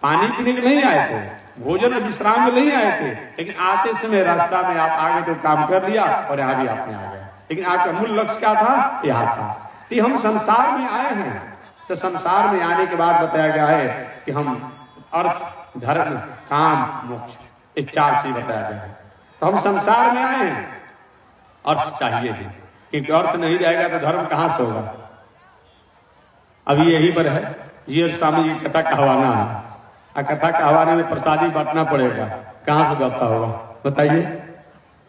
पानी पीने के नहीं आए थे, भोजन और विश्राम के नहीं आए थे, लेकिन आते समय रास्ता में आप आगे तो काम कर लिया और यहाँ भी आपने आ गया। लेकिन आपका मूल लक्ष्य क्या था? यहाँ था कि हम संसार में आए हैं। तो संसार में आने के बाद बताया गया है कि हम अर्थ, धर्म, काम, मोक्ष, ये चार चीज बताया गया है। तो हम संसार में आए हैं, अर्थ चाहिए ही, क्योंकि अर्थ नहीं जाएगा तो धर्म कहां से होगा। अभी यही पर है जी स्वामी की कथा कहवाना है, कथा कहवाने में प्रसादी बांटना पड़ेगा, कहां से व्यवस्था होगा बताइए,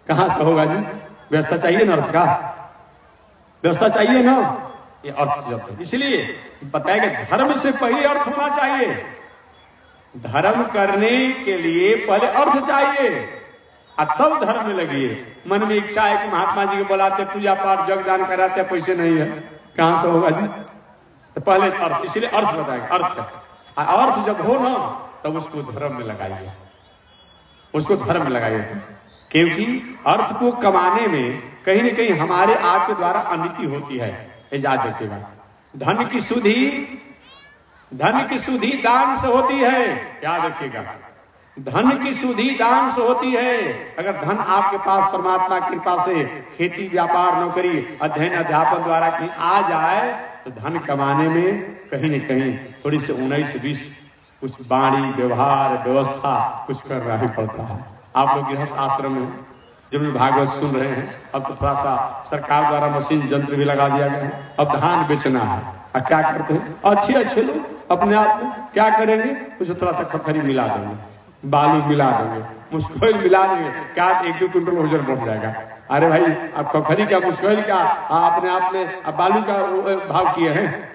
कहां से होगा जी? व्यवस्था चाहिए ना, अर्थ का व्यवस्था चाहिए ना, ये अर्थ जब है। इसलिए बताया कि धर्म से पहले अर्थ होना चाहिए। धर्म करने के लिए पहले अर्थ चाहिए और तब धर्म में लगिए। मन में इच्छा है कि महात्मा जी को बुलाते, पूजा पाठ जगदान कराते, पैसे नहीं है, कहां से होगा जी? तो पहले अर्थ, इसलिए अर्थ बताएगा, अर्थ है। अर्थ जब हो ना तब उसको धर्म में लगाइए, उसको धर्म में लगाइए, क्योंकि अर्थ को कमाने में कहीं न कहीं हमारे आपके द्वारा अनिति होती है। याद रखिएगा, धन की शुद्धि दान से होती है। याद रखिएगा, धन की शुद्धि दान से होती है। अगर धन आपके पास परमात्मा की कृपा से खेती, व्यापार, नौकरी, अध्ययन, अध्यापन द्वारा कहीं आ जाए तो धन कमाने में कहीं न कहीं थोड़ी सी 19-20 कुछ बाणी, व्यवहार, व्यवस्था कुछ करना ही पड़ता है। आप लोग गृहस्थ आश्रम में जरूर भागवत सुन रहे हैं। अब तो थोड़ा सा सरकार द्वारा मशीन यंत्र भी लगा दिया गया है। अब धान बेचना है, और क्या करते हैं अच्छे लोग अपने आप में क्या करेंगे, कुछ थोड़ा सा खखरी मिला देंगे, बालू मिला देंगे, मुस्कोइल मिला देंगे, क्या 1-2 क्विंटल वजन बढ़ जाएगा। अरे भाई अब खखरी का, मुस्कोइल का अपने आप में बालू का भाव किए हैं,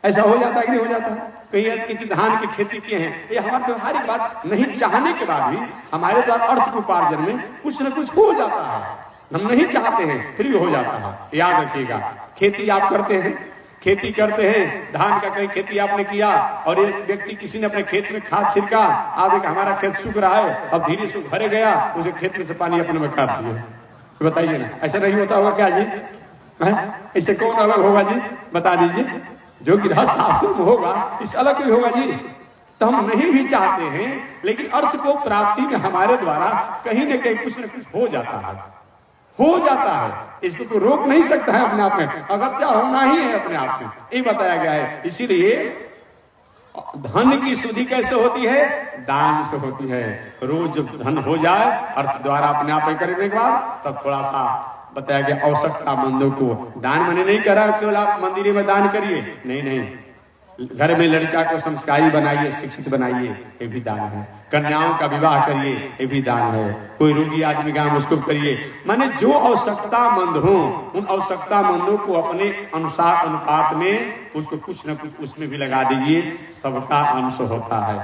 ऐसा हो जाता है कि नहीं हो जाता? कहीं किसी धान की खेती किए हैं, ये हमारी व्यवहारिक बात नहीं चाहने के बाद भी हमारे द्वारा अर्थ उपार्जन में कुछ न कुछ हो जाता है। हम नहीं चाहते हैं फिर भी हो जाता है। याद रखिएगा, खेती आप करते हैं, खेती करते हैं, धान का कहीं खेती आपने किया और एक व्यक्ति किसी ने अपने खेत में खाद छिड़का, आप देखिए हमारा खेत सूख रहा है, अब धीरे से भरे गया, उसे खेत में से पानी अपने में काट दिया। तो बताइए ना, ऐसा नहीं होता होगा क्या जी? इससे कौन अलग होगा जी? बता दीजिए। जो गृहस्थ आश्रम होगा इस अलग भी होगा जी। तो हम नहीं भी चाहते हैं, लेकिन अर्थ को प्राप्ति में हमारे द्वारा कहीं न कहीं कुछ न कुछ हो जाता है, हो जाता है। इसको तो रोक नहीं सकता है अपने आप में, अगत्या होना ही है अपने आप में, ये बताया गया है। इसीलिए धन की शुद्धि कैसे होती है? दान से होती है। रोज जब धन हो जाए अर्थ द्वारा अपने आप में करने के बाद, तब थोड़ा सा बताया गया आवश्यकता मंदों को दान। मैंने नहीं करा केवल आप मंदिर में दान करिए, नहीं नहीं, घर में लड़का को संस्कारी बनाइए, शिक्षित बनाइए, ये भी दान है। कन्याओं का विवाह करिए, ये भी दान है। कोई रोगी आदमी का उसको करिए। माने जो आवश्यकतामंद हो उन आवश्यकतामंदों को अपने अनुसार अनुपात में उसको कुछ न कुछ उसमें भी लगा दीजिए, सबका अंश होता है,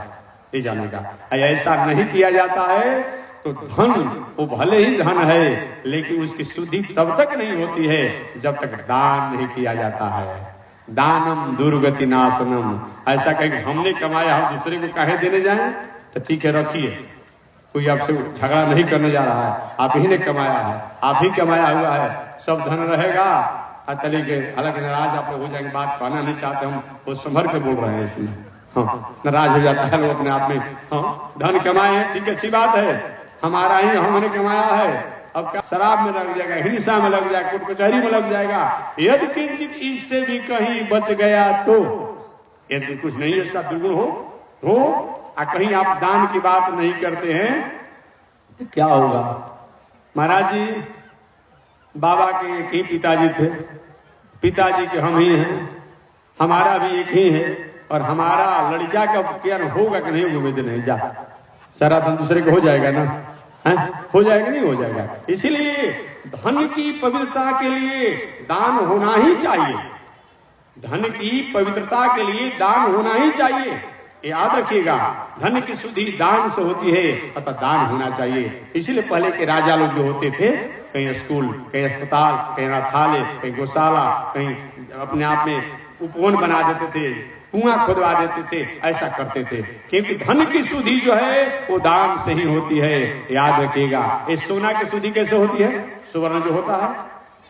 ये जानेगा। ऐसा नहीं किया जाता है तो धन वो भले ही धन है, लेकिन उसकी शुद्धि तब तक नहीं होती है जब तक दान नहीं किया जाता है। दानम दुर्गति नाशनम, ऐसा कहीं हमने कमाया हम दूसरे को काहे देने जाएं? तो ठीक है, रखिए, कोई आपसे झगड़ा नहीं करने जा रहा है, आप ही ने कमाया है, आप ही कमाया हुआ है, सब धन रहेगा। चलिए के हालांकि नाराज आप लोग हो जाएंगे, बात कहना नहीं चाहते, हम वो संभर के बोल रहे हैं इसमें। हाँ, नाराज हो जाता है लोग अपने आप में। हाँ, धन कमाए हैं, ठीक है, अच्छी बात है, हमारा ही हमने कमाया है। अब क्या शराब में लग जाएगा, हिंसा में लग जाएगा, कोर्ट कचहरी में लग जाएगा। यदि किंचित इससे भी कहीं बच गया तो, यदि कुछ नहीं ऐसा दुर्गुण हो कहीं आप दान की बात नहीं करते हैं तो क्या होगा? महाराज जी, बाबा के एक ही पिताजी थे, पिताजी के हम ही हैं, हमारा भी एक ही है, और हमारा लड़का का क्या होगा कि नहीं होगा? उम्मीद नहीं, जा सारा धन दूसरे को हो जाएगा ना, है? हो जाएगा नहीं हो जाएगा। इसीलिए धन की पवित्रता के लिए दान होना ही चाहिए, धन की पवित्रता के लिए दान होना ही चाहिए, याद रखिएगा। धन की शुद्धि दान से होती है, अतः दान होना चाहिए। इसीलिए पहले के राजा लोग जो होते थे, कहीं स्कूल, कहीं अस्पताल, कहीं अनाथालय, कहीं गौशाला, कहीं अपने आप में उपवन बना देते थे, कुआं खुदवा देते थे, ऐसा करते थे, क्योंकि धन की शुद्धि जो है वो दान से ही होती है, याद रखिएगा। इस सोना की शुद्धि कैसे होती है? सुवर्ण जो होता है,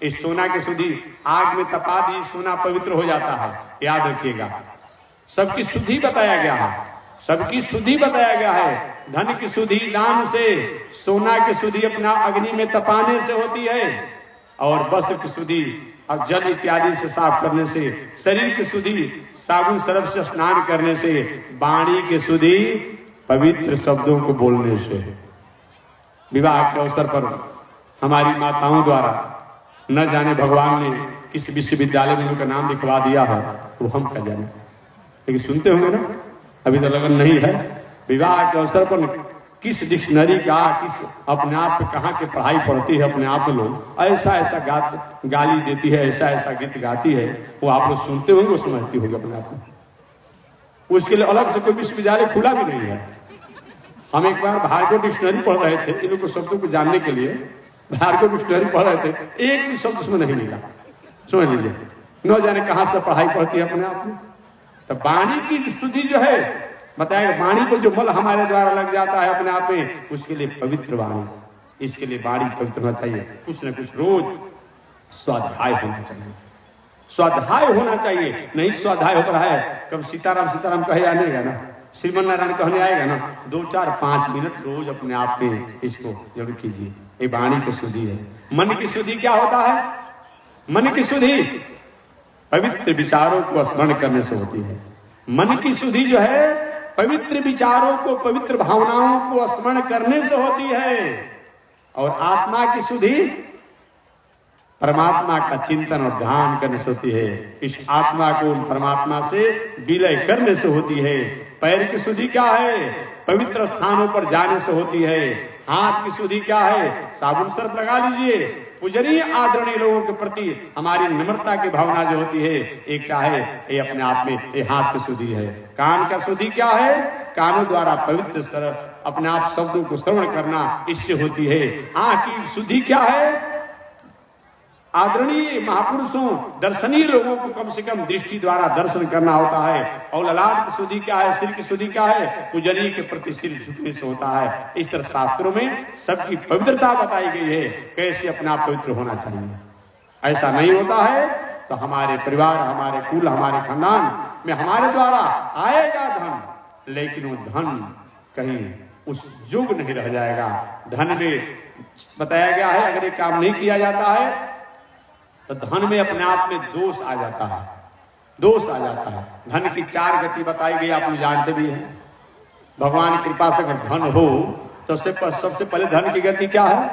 इस सोना की शुद्धि आग में तपा दी, सोना पवित्र हो जाता है, याद रखिएगा। सबकी शुद्धि बताया गया है, सबकी शुद्धि बताया गया है। धन की शुद्धि दान से, सोना की शुद्धि अपना अग्नि में तपाने से होती है, और वस्त्र की शुद्धि और जल इत्यादि से साफ करने से, शरीर की शुद्धि साबुन सरफ से स्नान करने से, वाणी की शुद्धि पवित्र शब्दों को बोलने से। विवाह के अवसर पर हमारी माताओं द्वारा न जाने भगवान ने किस विश्वविद्यालय में उनका नाम लिखवा दिया है, वो हम क्या जाने, लेकिन सुनते होंगे ना, अभी तो लगन नहीं है। विवाह के अवसर पर किस डिक्शनरी का, किस अपने आप पे कहाँ के पढ़ाई पढ़ती है अपने आप लोग, ऐसा ऐसा गाली देती है, ऐसा ऐसा गीत गाती है, वो आप लोग सुनते होंगे, वो समझती होगी अपने आप में। उसके लिए अलग से कोई विश्वविद्यालय खुला भी नहीं है। हम एक बार भार्गव डिक्शनरी पढ़ रहे थे, इन लोग शब्दों को जानने के लिए भार्गव डिक्शनरी पढ़ रहे थे, एक भी शब्द उसमें नहीं मिला। समझ लीजिए, न जाने कहाँ से पढ़ाई पढ़ती है अपने आप में। तो वाणी की शुद्धि जो है बताया, वाणी को जो मल हमारे द्वारा लग जाता है अपने आप में, उसके लिए पवित्र वाणी, इसके लिए वाणी पवित्र होना चाहिए। कुछ न कुछ रोज स्वाध्याय होना चाहिए, स्वाध्याय होना चाहिए। नहीं स्वाध्याय हो रहा है, कब सीताराम सीताराम कहे आनेगा ना, श्रीमन नारायण कहने आएगा ना, 2 4 5 मिनट रोज अपने आप में इसको जरूर कीजिए। ये वाणी की शुद्धि है। मन की शुद्धि क्या होता है? मन की शुद्धि पवित्र विचारों को स्मरण करने से होती है। मन की शुद्धि जो है पवित्र विचारों को, पवित्र भावनाओं को स्मरण करने से होती है। और आत्मा की शुद्धि परमात्मा का चिंतन और ध्यान करने से होती है। इस आत्मा को परमात्मा से विलय करने से होती है। पैर की शुद्धि क्या है? पवित्र स्थानों पर जाने से होती है। हाथ की शुद्धि क्या है? साबुन सर्फ लगा लीजिए। पूजनीय आदरणीय लोगों के प्रति हमारी नम्रता की भावना जो होती है, एक क्या है? ये अपने आप में ये हाथ की शुद्धि है। कान का शुद्धि क्या है? कानों द्वारा पवित्र अपने आप शब्दों को श्रवण करना, इससे होती है। आंख की शुद्धि क्या है? आदरणीय महापुरुषों, दर्शनीय लोगों को कम से कम दृष्टि द्वारा दर्शन करना होता है। और ललाट की शुद्धि क्या है, सिर की शुद्धि क्या है, पूजनीय के प्रति सिर झुकने से होता है। इस तरह शास्त्रों में सबकी पवित्रता बताई गई है, कैसे अपना पवित्र होना चाहिए। ऐसा नहीं होता है तो हमारे परिवार, हमारे कुल, हमारे खानदान में हमारे द्वारा आएगा धन, लेकिन वो धन कहीं उस युग नहीं रह जाएगा। धन में बताया गया है अगर ये काम नहीं किया जाता है तो धन में अपने आप में दोष आ जाता है, दोष आ जाता है। धन की 4 गति बताई गई, आप लोग जानते भी हैं। भगवान की कृपा से अगर धन हो तो सबसे पहले धन की गति क्या है?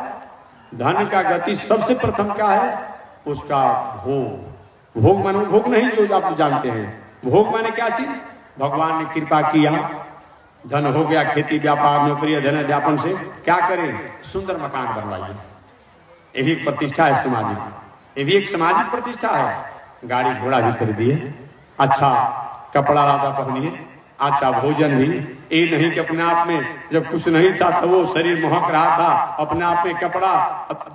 धन का गति सबसे प्रथम क्या है? उसका भोग। भोग माने भोग नहीं जो आप लोग जानते हैं। भोग माने क्या चीज? भगवान ने कृपा किया, धन हो गया, खेती व्यापार नौकरी धन व्यापन से क्या करें? सुंदर मकान बनवाइए। ये भी प्रतिष्ठा है सामाजिक, ये भी एक सामाजिक प्रतिष्ठा है। गाड़ी घोड़ा भी खरीदिए, अच्छा कपड़ा लाता पहनिए, अच्छा भोजन भी। ये नहीं कि अपने आप में जब कुछ नहीं था तो वो शरीर महक रहा था, अपने आप में कपड़ा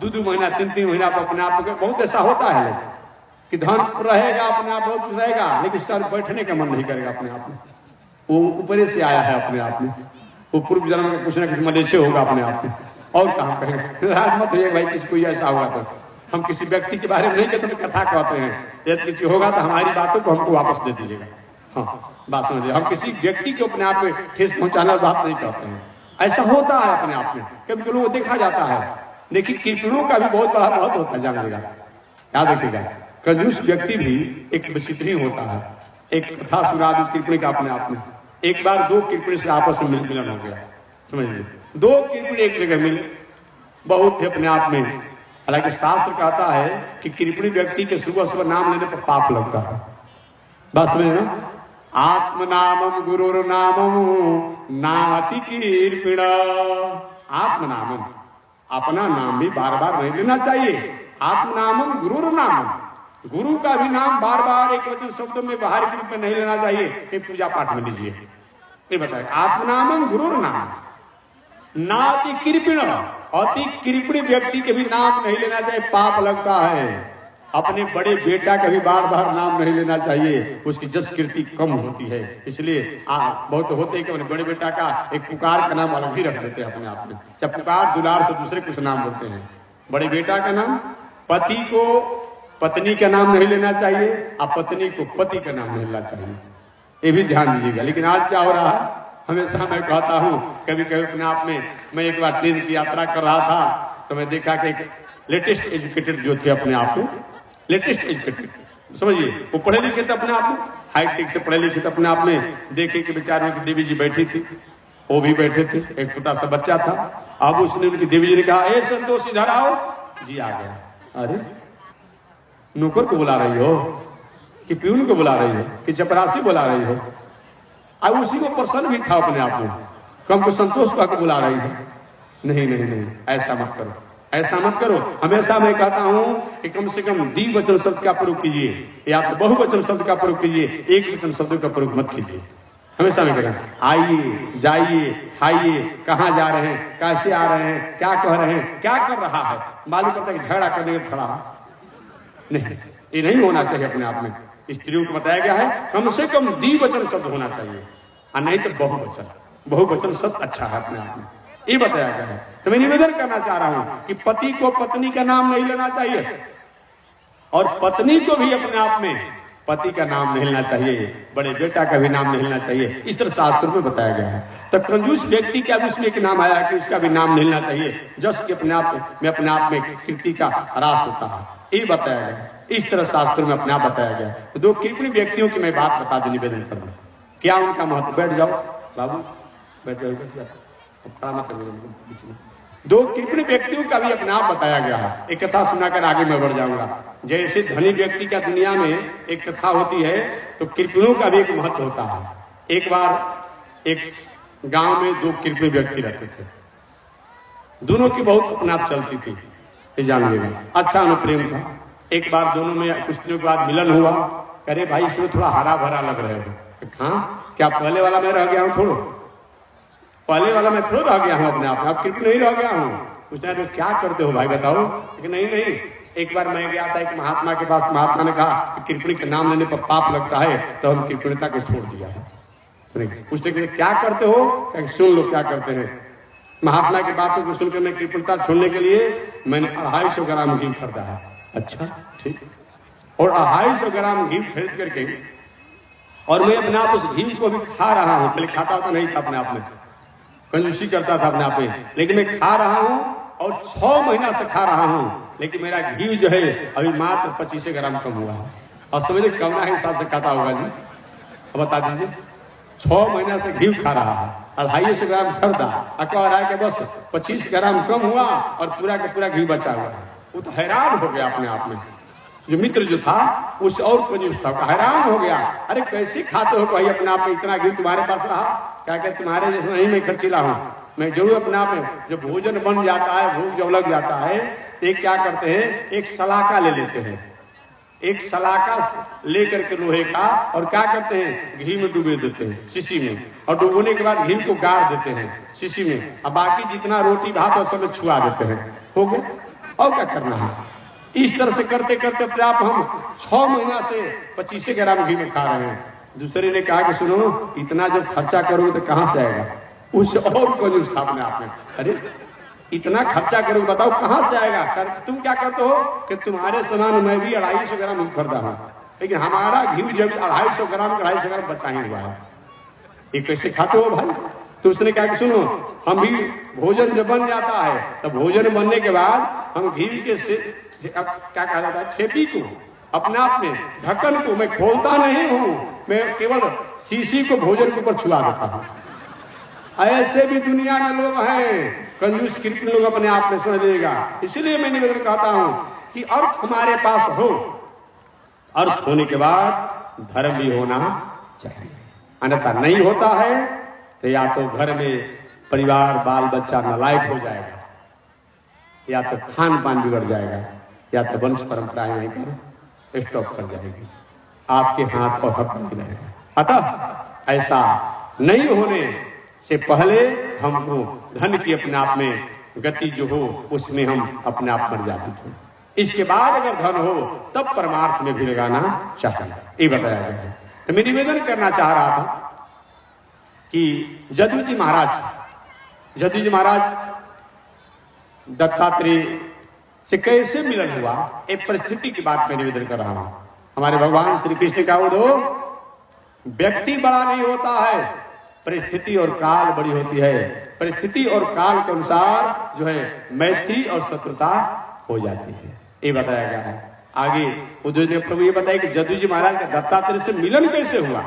2-2 महीना 3-3 महीना तो अपने आप में बहुत ऐसा होता है कि धन रहेगा, अपने आप बहुत रहेगा, लेकिन सर बैठने का मन नहीं करेगा अपने आप में। वो ऊपर से आया है अपने आप में, वो पूर्व जन्म में कुछ न कुछ मलेच्छे होगा अपने आप में। और कहाँ करेंगे? मत होइए भाई, किसी कोई ऐसा होगा तो हम किसी व्यक्ति के बारे में नहीं कहते, कथा कहते हैं। यदि किसी होगा तो हमारी बातों को हमको वापस दे दीजिएगा। हाँ, बात समझिए, हम किसी व्यक्ति को अपने आप में ठेस पहुंचाना बात नहीं कहते हैं। ऐसा होता है अपने आप में, कभी कभी वो देखा जाता है। देखिए कृपणों का भी बहुत बड़ा महत्व होता है, जानिएगा, याद रखिएगा। कंजूस व्यक्ति भी एक विचित्र ही होता है। एक कथा सुना दी कृपणी का अपने आप में। एक बार 2 कृपणी से आपस में मिलन हो गया, समझिए। 2 कृपणी एक जगह मिले, बहुत ही अपने आप में। हालांकि शास्त्र कहता है कि कृपणी व्यक्ति के सुबह सुबह नाम लेने पर पाप लगता है। बस में ना, आत्म नामम गुरुर नामम नाति कृपण। आत्म नामम, अपना नाम भी बार बार नहीं लेना चाहिए। आत्म नामम गुरुर नामम, गुरु का भी नाम बार बार एक वचन शब्दों में बाहर के रूप में नहीं लेना चाहिए। ये पूजा पाठ में लीजिए, ये बताए आत्म नामम गुरुर नाम नाति कृपण। अति कृपणी व्यक्ति के भी नाम नहीं लेना चाहिए, पाप लगता है। अपने बड़े बेटा का भी बार बार नाम नहीं लेना चाहिए, उसकी जस कीर्ति कम होती है। इसलिए बहुत होते हैं कि अपने बड़े बेटा का एक पुकार का नाम अलग ही रख देते हैं अपने आप में। जब पुकार दुलार से दूसरे कुछ नाम बोलते हैं। बड़े बेटा का नाम, पति को पत्नी का नाम नहीं लेना चाहिए, और पत्नी को पति का नाम नहीं लेना चाहिए। ये भी ध्यान दीजिएगा। लेकिन आज क्या हो रहा है, हमेशा मैं कहता हूँ, कभी कभी अपने आप में, मैं एक बार ट्रेन की यात्रा कर रहा था तो मैं देखा कि एक लेटेस्ट एजुकेटेड जो थे अपने आप में, लेटेस्ट एजुकेटेड, समझिए, वो पढ़े लिखे थे अपने आप में, हाईटेक से पढ़े लिखे थे अपने आप में। देखे कि बेचारे की देवी जी बैठी थी, वो भी बैठे थे, एक छोटा सा बच्चा था। अब उसने उनकी देवी जी ने कहा, ए संतोष इधर आओ जी। आ गया। अरे नौकर को बुला रही हो कि प्यून को बुला रही हो कि चपरासी बुला रही हो? अब उसी को प्रसन्न भी था अपने आप में, कम को संतोष को बुला रही हो। नहीं नहीं नहीं, ऐसा मत करो, ऐसा मत करो। हमेशा मैं कहता हूं कि कम से कम द्विवचन शब्द का प्रयोग कीजिए, या तो बहुवचन शब्द का प्रयोग कीजिए, एक वचन शब्द का प्रयोग मत कीजिए। हमेशा मैं कहता, आइए, जाइए, खाइए, कहाँ जा रहे हैं, कैसे आ रहे हैं, क्या कह रहे हैं, क्या कर रहा है। मालूम करता है कि झगड़ा करने में खड़ा नहीं, ये नहीं होना चाहिए अपने आप में। स्त्रियों को बताया गया है कम से कम द्विवचन शब्द होना चाहिए, और नहीं तो बहुवचन। बहुवचन शब्द अच्छा है अपने आप में, ये बताया गया है। तो मैं निवेदन करना चाह रहा हूं कि पति को पत्नी का नाम नहीं लेना चाहिए, और पत्नी को भी अपने आप में पति का नाम नहीं लेना चाहिए, बड़े बेटा का भी नाम नहीं लेना चाहिए। इस तरह शास्त्रों में बताया गया है। तो कंजूस व्यक्ति का भी उसमें एक नाम आया कि उसका भी नाम नहीं लेना चाहिए, जस कि अपने आप में कीर्ति का ह्रास होता है, ये बताया गया। इस तरह शास्त्रों में अपने आप बताया गया। तो 2 कृपणी व्यक्तियों की मैं बात बता दूं, निवेदन करूं, क्या उनका महत्व। बैठ जाओ बाबू, बैठ जाओ, खड़ा मत करिए। 2 कृपणी व्यक्तियों का भी अपने आप बताया गया है। एक कथा सुनाकर आगे मैं बढ़ जाऊंगा। जैसे धनी व्यक्ति का दुनिया में एक कथा होती है, तो कृपणों का भी एक महत्व होता है। एक बार एक गांव में 2 कृपणी व्यक्ति रहते थे, दोनों की बहुत अपने आप चलती थी, ये जानिएगा, अच्छा अनुप्रेम था। एक बार दोनों में कुछ दिनों के बाद मिलन हुआ। अरे भाई इसमें थोड़ा हरा भरा लग रहे हो। हाँ, क्या पहले वाला मैं रह गया हूँ? थोड़ा पहले वाला मैं थोड़ा रह गया हूँ अपने आप में, अब कृपण नहीं रह गया हूँ। पूछना तो क्या करते हो भाई बताओ? कि नहीं नहीं, एक बार मैं गया था एक महात्मा के पास, महात्मा ने कहा कि कृपणी का नाम लेने पर पाप लगता है, तो हम कृपणता को छोड़ दिया है। पूछते कि क्या करते हो? सुन लो क्या करते हैं। महात्मा की बातों को सुनकर मैं कृपणता छोड़ने के लिए मैंने 250 ग्राम घी खरीदा है। अच्छा ठीक, और 250 ग्राम घी खरीद करके और मैं अपने आप उस घी को भी खा रहा हूं। पहले खाता तो नहीं था अपने आप में, कंजूसी करता था अपने आप में, लेकिन मैं खा रहा हूं और 6 महीना से खा रहा हूं, लेकिन मेरा घी जो है अभी मात्र 25 ग्राम कम हुआ है। और समझिए कौना हिसाब से खाता होगा जी, अब बता दीजिए। 6 महीना से घी खा रहा है, 250 ग्राम खरीदा, कह रहा है कि बस 25 ग्राम कम हुआ और पूरा का पूरा घी बचा हुआ। वो तो हैरान हो गया अपने आप में। जो मित्र जो था उससे और कंजूस था, हैरान हो गया, अरे कैसे खाते हो भाई अपने आप में, इतना घी तुम्हारे पास रहा? क्या कहते तुम्हारे जैसे नहीं, मैं खर्चीला हूं, मैं जरूर अपने आप में जब भोजन बन जाता है, भूख जब लग जाता है, तो एक क्या करते हैं, एक सलाका ले लेते हैं, एक सलाका लेकर के लोहे का, और क्या करते हैं, घी में डुबे देते हैं शीशी में, और डुबोने के बाद घी को गाड़ देते हैं शीशी में, और बाकी जितना रोटी भात और सब छुआ देते हैं, हो गए। और क्या करना है? इस तरह से करते करते अपने आप हम 6 महीना से 25 ग्राम घी में खा रहे हैं। दूसरे ने कहा कि सुनो, इतना जब खर्चा करोगे तो कहां से आएगा? उससे और कंजूस था अपने आप में, अरे इतना खर्चा करोगे बताओ कहां से आएगा? तुम क्या करते हो कि तुम्हारे समान मैं भी 250 ग्राम घी खरीदा हूं, लेकिन हमारा घी जब 250 ग्राम का 250 ग्राम बचा ही हुआ है, ये कैसे खाते हो भाई? तो उसने कहा कि सुनो, हम भी भोजन जब बन जाता है तो भोजन बनने के बाद हम घी के से क्या कहा जाता है, ठेपी को, अपने आप में ढक्कन को मैं खोलता नहीं हूं, मैं केवल शीशी को भोजन के ऊपर छुआ देता हूं। ऐसे भी दुनिया में लोग हैं, कंजूस कृपण लोग अपने आप में समझिएगा। इसलिए मैं निवेदन कहता हूं कि अर्थ हमारे पास हो, अर्थ होने के बाद धर्म भी होना चाहिए, अन्यथा नहीं होता है तो या तो घर में परिवार बाल बच्चा नालायक हो जाएगा, या तो खान पान बिगड़ जाएगा, या तो वंश परंपराएं वहीं पर स्टॉप कर जाएगी, आपके हाथ और हक नहीं रहेगा। अतः ऐसा नहीं होने से पहले हमको धन की अपने आप में गति जो हो उसमें हम अपने आप मर जाते थे, इसके बाद अगर धन हो तब परमार्थ में भी लगाना चाहिए, ये बताया गया है। तो मैं निवेदन करना चाह रहा था कि जदू जी महाराज दत्तात्रेय से कैसे मिलन हुआ, एक परिस्थिति की बात मैं निवेदन कर रहा हूं। हमारे भगवान श्री कृष्ण का वो व्यक्ति बड़ा नहीं होता है, परिस्थिति और काल बड़ी होती है। परिस्थिति और काल के अनुसार जो है मैत्री और शत्रुता हो जाती है, ये बताया गया है। आगे उद्धव प्रभु ये बताया कि जदू जी महाराज का दत्तात्रेय से मिलन कैसे हुआ।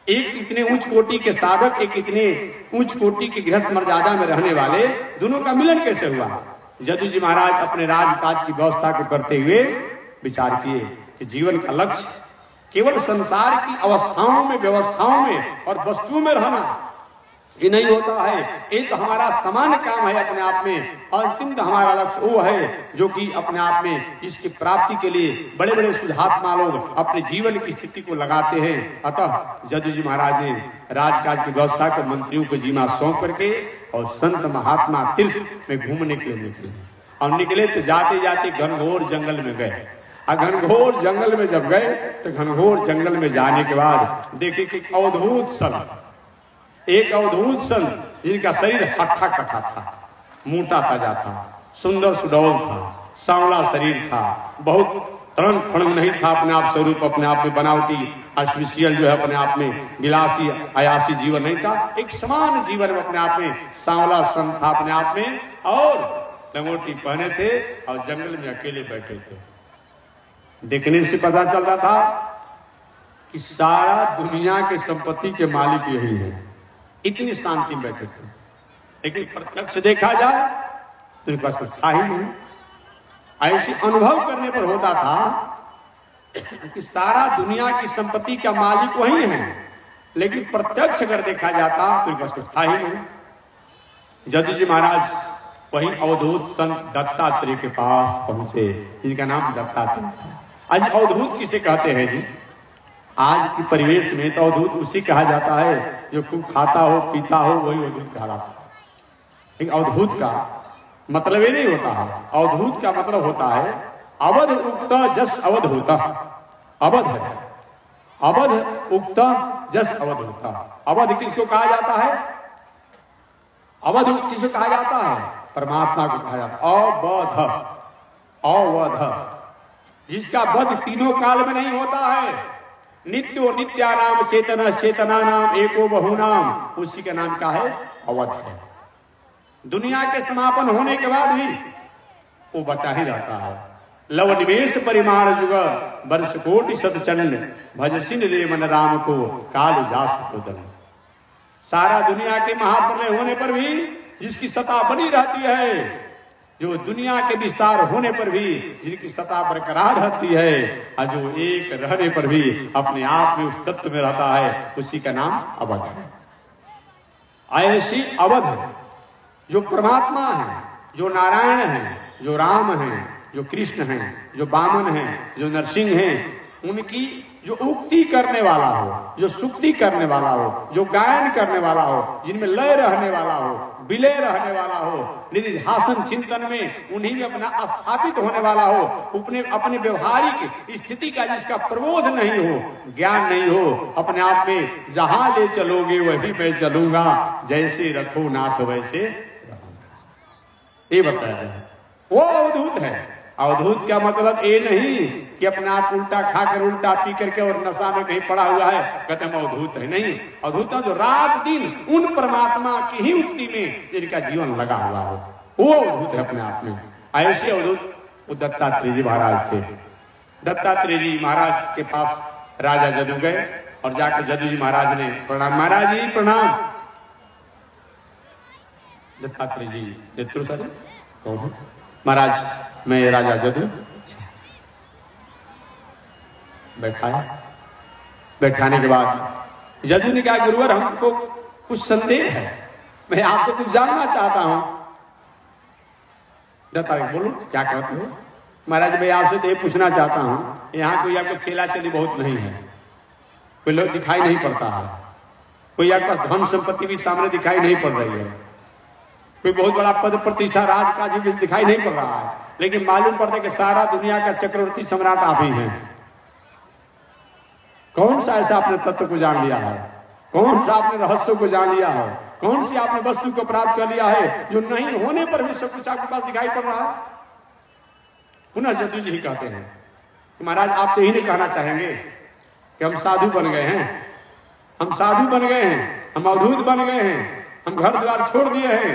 एक इतने उच्च कोटि के साधक, एक इतने उच्च कोटि के गृहस्थ मर्यादा में रहने वाले, दोनों का मिलन कैसे हुआ। जदू जी महाराज अपने राजकाज की व्यवस्था को करते हुए विचार किए कि जीवन का लक्ष्य केवल संसार की अवस्थाओं में, व्यवस्थाओं में और वस्तुओं में रहना ये नहीं होता है। एक हमारा समान काम है अपने आप में, और अंतिम हमारा लक्ष्य वो है जो कि अपने आप में इसकी प्राप्ति के लिए बड़े बड़े सुधात्मा लोग अपने जीवन की स्थिति को लगाते हैं। अतः जदू जी महाराज ने राजकाज की व्यवस्था को मंत्रियों को जिम्मा सौंप करके और संत महात्मा तीर्थ में घूमने के लिए निकले, और निकले तो जाते जाते घनघोर जंगल में गए। घनघोर जंगल में जब गए तो घनघोर जंगल में जाने के बाद देखे कि अवधूत संत, एक अवधूत संत जिनका शरीर हट्ठा कट्ठा था, मोटा ताजा था, सुंदर सुडौल था, सांवला शरीर था, बहुत तरण फण नहीं था अपने आप स्वरूप, अपने आप में बनावटी आर्टिफिशियल जो है अपने आप में विलासी आयासी जीवन नहीं था, एक समान जीवन में अपने आप में सांवला संत था अपने आप में, और लंगोटी पहने थे और जंगल में अकेले बैठे थे। देखने से पता चलता था कि सारा दुनिया के संपत्ति के मालिक यही है, इतनी शांति में बैठे थे। लेकिन प्रत्यक्ष देखा जाए तो इनके पास कुछ था ही नहीं। ऐसे अनुभव करने पर होता था कि सारा दुनिया की संपत्ति का मालिक वही है, लेकिन प्रत्यक्ष अगर देखा जाता तो इनके पास कुछ था ही नहीं। जदू जी महाराज वही अवधूत संत दत्तात्रेय के पास पहुंचे, जिनका नाम दत्तात्रेय था। आज अवधूत किसे कहते हैं जी? आज की परिवेश में तो अवधूत उसी कहा जाता है जो खूब खाता हो पीता हो, वही अवधूत कहा जाता है। अवधूत का मतलब ये नहीं होता है। अवधूत का मतलब होता है अवध उक्त जस अवध होता। अवध है, अवध उक्त जस अवध होता। अवध किसको कहा जाता है? अवध किसको कहा जाता है? परमात्मा को कहा जाता है। अवध, अवध, जिसका वध तीनों काल में नहीं होता है। नित्यो नित्यानाम चेतना चेतना नाम एको बहु नाम, उसी का नाम क्या है? अवध है। दुनिया के समापन होने के बाद भी वो बचा ही रहता है। लव निवेश परिमाण जुग वर्ष कोटि सतचंड भजसिन रे मन राम को काल जास कोदन। सारा दुनिया के महाप्रलय होने पर भी जिसकी सत्ता बनी रहती है, जो दुनिया के विस्तार होने पर भी जिनकी सत्ता बरकरार रहती है, और जो एक रहने पर भी अपने आप में उस तत्व में रहता है, उसी का नाम अवध है। ऐसी अवध जो परमात्मा है, जो नारायण है, जो राम है, जो कृष्ण है, जो वामन है, जो नरसिंह है, उनकी जो उक्ति करने वाला हो, जो सुक्ति करने वाला हो, जो गायन करने वाला हो, जिनमें लय रहने वाला हो, विलय रहने वाला हो, निधिध्यासन चिंतन में उन्हीं में अपना स्थापित होने वाला हो, अपने व्यवहारिक स्थिति का जिसका प्रबोध नहीं हो, ज्ञान नहीं हो, अपने आप में जहां ले चलोगे वही मैं चलूंगा, जैसे रखो नाथ वैसे ये बताया है। वो अवधूत है। अवधूत का मतलब ये नहीं कि अपना आप उल्टा खाकर उल्टा पी करके और नशा में कहीं पड़ा हुआ है कहते हम अवधूत है। नहीं, अवधूत जो रात दिन उन परमात्मा की ही उक्ति में जिनका जीवन लगा हुआ हो, वो अवधूत है अपने आप में। ऐसे अवधूत वो दत्तात्रेय जी महाराज थे। दत्तात्रेय जी महाराज के पास राजा जदू गए और जाकर जदू जी महाराज ने प्रणाम, महाराज जी प्रणाम। दत्तात्रेय जी नेत्रु सर कौन? महाराज मैं राजा जदू। बैठाया, बैठाने के बाद जदू ने कहा गुरुवर हमको कुछ संदेह है, मैं आपसे कुछ जानना चाहता हूं। दत्तात्रेय बोलो क्या कहते हो? महाराज मैं आपसे तो ये पूछना चाहता हूं, यहाँ कोई आपको चेला चली बहुत नहीं है, कोई लोग दिखाई नहीं पड़ता है, कोई आपके पास धन संपत्ति भी सामने दिखाई नहीं पड़ रही है, कोई बहुत बड़ा पद प्रतिष्ठा राजकाज भी दिखाई नहीं पड़ रहा है, लेकिन मालूम पड़ता है कि सारा दुनिया का चक्रवर्ती सम्राट आप ही हैं। कौन सा ऐसा आपने तत्व को जान लिया है? कौन सा आपने रहस्य को जान लिया है? कौन सी आपने वस्तु को प्राप्त कर लिया है जो नहीं होने पर भी सब कुछ आपके पास दिखाई पड़ रहा है? पुनः जदू जी ही कहते हैं कि महाराज आप तो यही नहीं कहना चाहेंगे कि हम साधु बन गए हैं, हम साधु बन गए हैं, हम अवधूत बन गए हैं, हम घर द्वार छोड़ दिए हैं,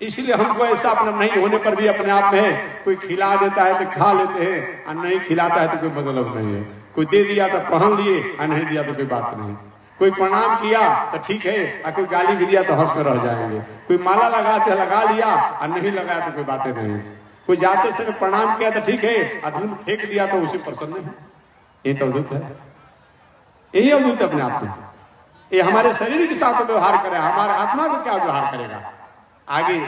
इसलिए हमको ऐसा अपना नहीं होने पर भी अपने आप में कोई खिला देता है तो खा लेते हैं, और नहीं खिलाता है तो कोई मतलब नहीं है, कोई दे दिया तो पहन लिए और नहीं दिया तो कोई बात नहीं, कोई प्रणाम किया तो ठीक है और कोई गाली भी दिया तो हंस कर रह जाएंगे, कोई माला लगाते लगा लिया और नहीं लगाया तो कोई बातें नहीं, कोई जाते समय प्रणाम किया तो ठीक है और धूल फेंक दिया तो उसी प्रसन्न है। ये तो अद्भुत है, यही अद्भुत अपने आप में। ये हमारे शरीर के साथ व्यवहार करे, हमारे आत्मा को क्या व्यवहार करेगा? आगे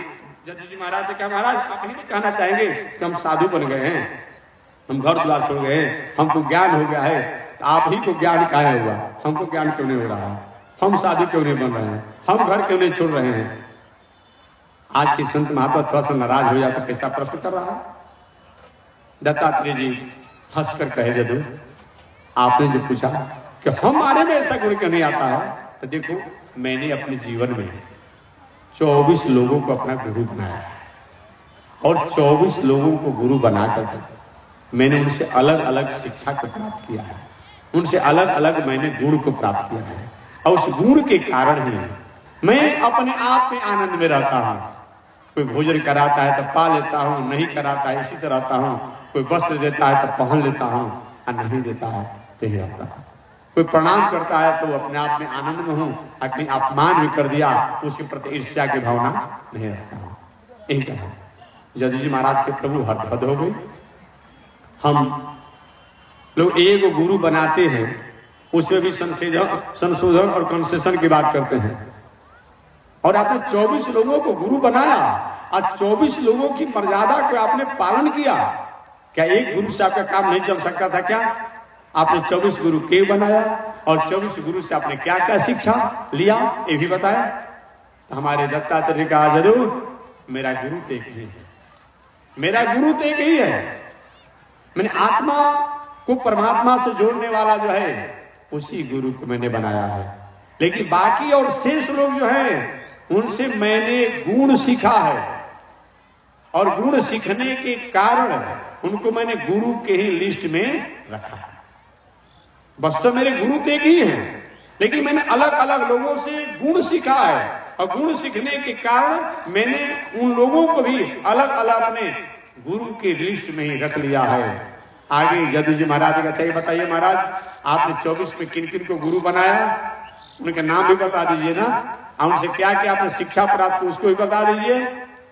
जदू जी महाराज ने कहा महाराज आप ही कहना चाहेंगे कि हम साधु बन गए हैं, हम घर द्वार छोड़ गए हैं, हमको ज्ञान हो गया है, तो आप ही को ज्ञान काहे हुआ? हमको ज्ञान क्यों नहीं हो रहा है? हम साधु क्यों नहीं बन रहे हैं? हम घर क्यों नहीं छोड़ रहे हैं? आज के संत महात्मा थोड़ा सा नाराज हो जाता, कैसा प्रश्न कर रहा है? दत्तात्रेय जी हंसकर कहे जदू आपने जो पूछा कि हमारे में ऐसा गुण क्यों नहीं आता है, तो देखो मैंने अपने जीवन में 24 लोगों को अपना गुरु बनाया है और 24 लोगों को गुरु बनाकर मैंने उनसे अलग अलग शिक्षा को प्राप्त किया है, उनसे अलग अलग मैंने गुण को प्राप्त किया है, और उस गुण के कारण ही मैं अपने आप में आनंद में रहता हूँ। कोई भोजन कराता है तो पा लेता हूँ, नहीं कराता है इसी तरह रहता हूँ, कोई वस्त्र देता है तो पहन लेता हूँ और नहीं देता है तो ही रहता हूँ, कोई प्रणाम करता है तो अपने आप में आनंद में हूँ, अपनी अपमान भी कर दिया उसके प्रति ईर्ष्या की भावना नहीं रखता हूँ। यही कहा जदू जी महाराज के प्रभु हद हो गई। हम लोग एक गुरु बनाते हैं उसमें भी संशोधन और कंसेशन की बात करते हैं, और आपने 24 लोगों को गुरु बनाया और 24 लोगों की मर्यादा को आपने पालन किया। क्या एक गुरु से आपका काम नहीं चल सकता था? क्या आपने 24 गुरु क्यों बनाया और 24 गुरु से आपने क्या क्या शिक्षा लिया ये भी बताया। हमारे दत्तात्रेय ने कहा जरूर मेरा गुरु एक ही है, मेरा गुरु तो एक ही है। मैंने आत्मा को परमात्मा से जोड़ने वाला जो है उसी गुरु को मैंने बनाया है। लेकिन बाकी और शेष लोग जो हैं उनसे मैंने गुण सीखा है, और गुण सीखने के कारण उनको मैंने गुरु के ही लिस्ट में रखा है। बस तो मेरे गुरु तो एक ही हैं, लेकिन मैंने अलग अलग लोगों से गुण सीखा है, और गुण सीखने के कारण मैंने उन लोगों को भी अलग अलग अपने गुरु के लिस्ट में ही रख लिया है। आगे जदू जी महाराज का चाहिए, बताइए महाराज आपने 24 में किन किन को गुरु बनाया, उनके नाम भी बता दीजिए ना, और उनसे क्या क्या आपने शिक्षा प्राप्त की उसको भी बता दीजिए।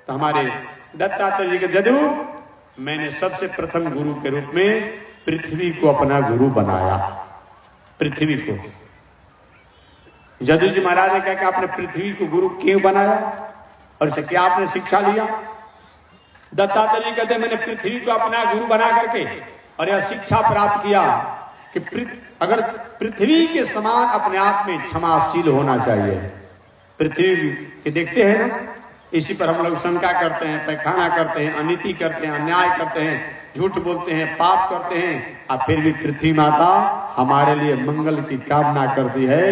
तो हमारे दत्तात्रेय जी के जदू, मैंने सबसे प्रथम गुरु के रूप में पृथ्वी को अपना गुरु बनाया। पृथ्वी को जदू जी महाराज ने कहा कि आपने पृथ्वी को गुरु क्यों बनाया और इससे क्या आपने शिक्षा लिया। दत्तात्रेय जी कहते हैं मैंने पृथ्वी को अपना गुरु बना करके और यह शिक्षा प्राप्त किया कि अगर पृथ्वी के समान अपने आप में क्षमाशील होना चाहिए। पृथ्वी के देखते हैं ना, इसी पर हम लोग शंका करते हैं, पैखाना करते हैं, अनीति करते हैं, अन्याय करते हैं, झूठ बोलते हैं, पाप करते हैं, और फिर भी पृथ्वी माता हमारे लिए मंगल की कामना करती है,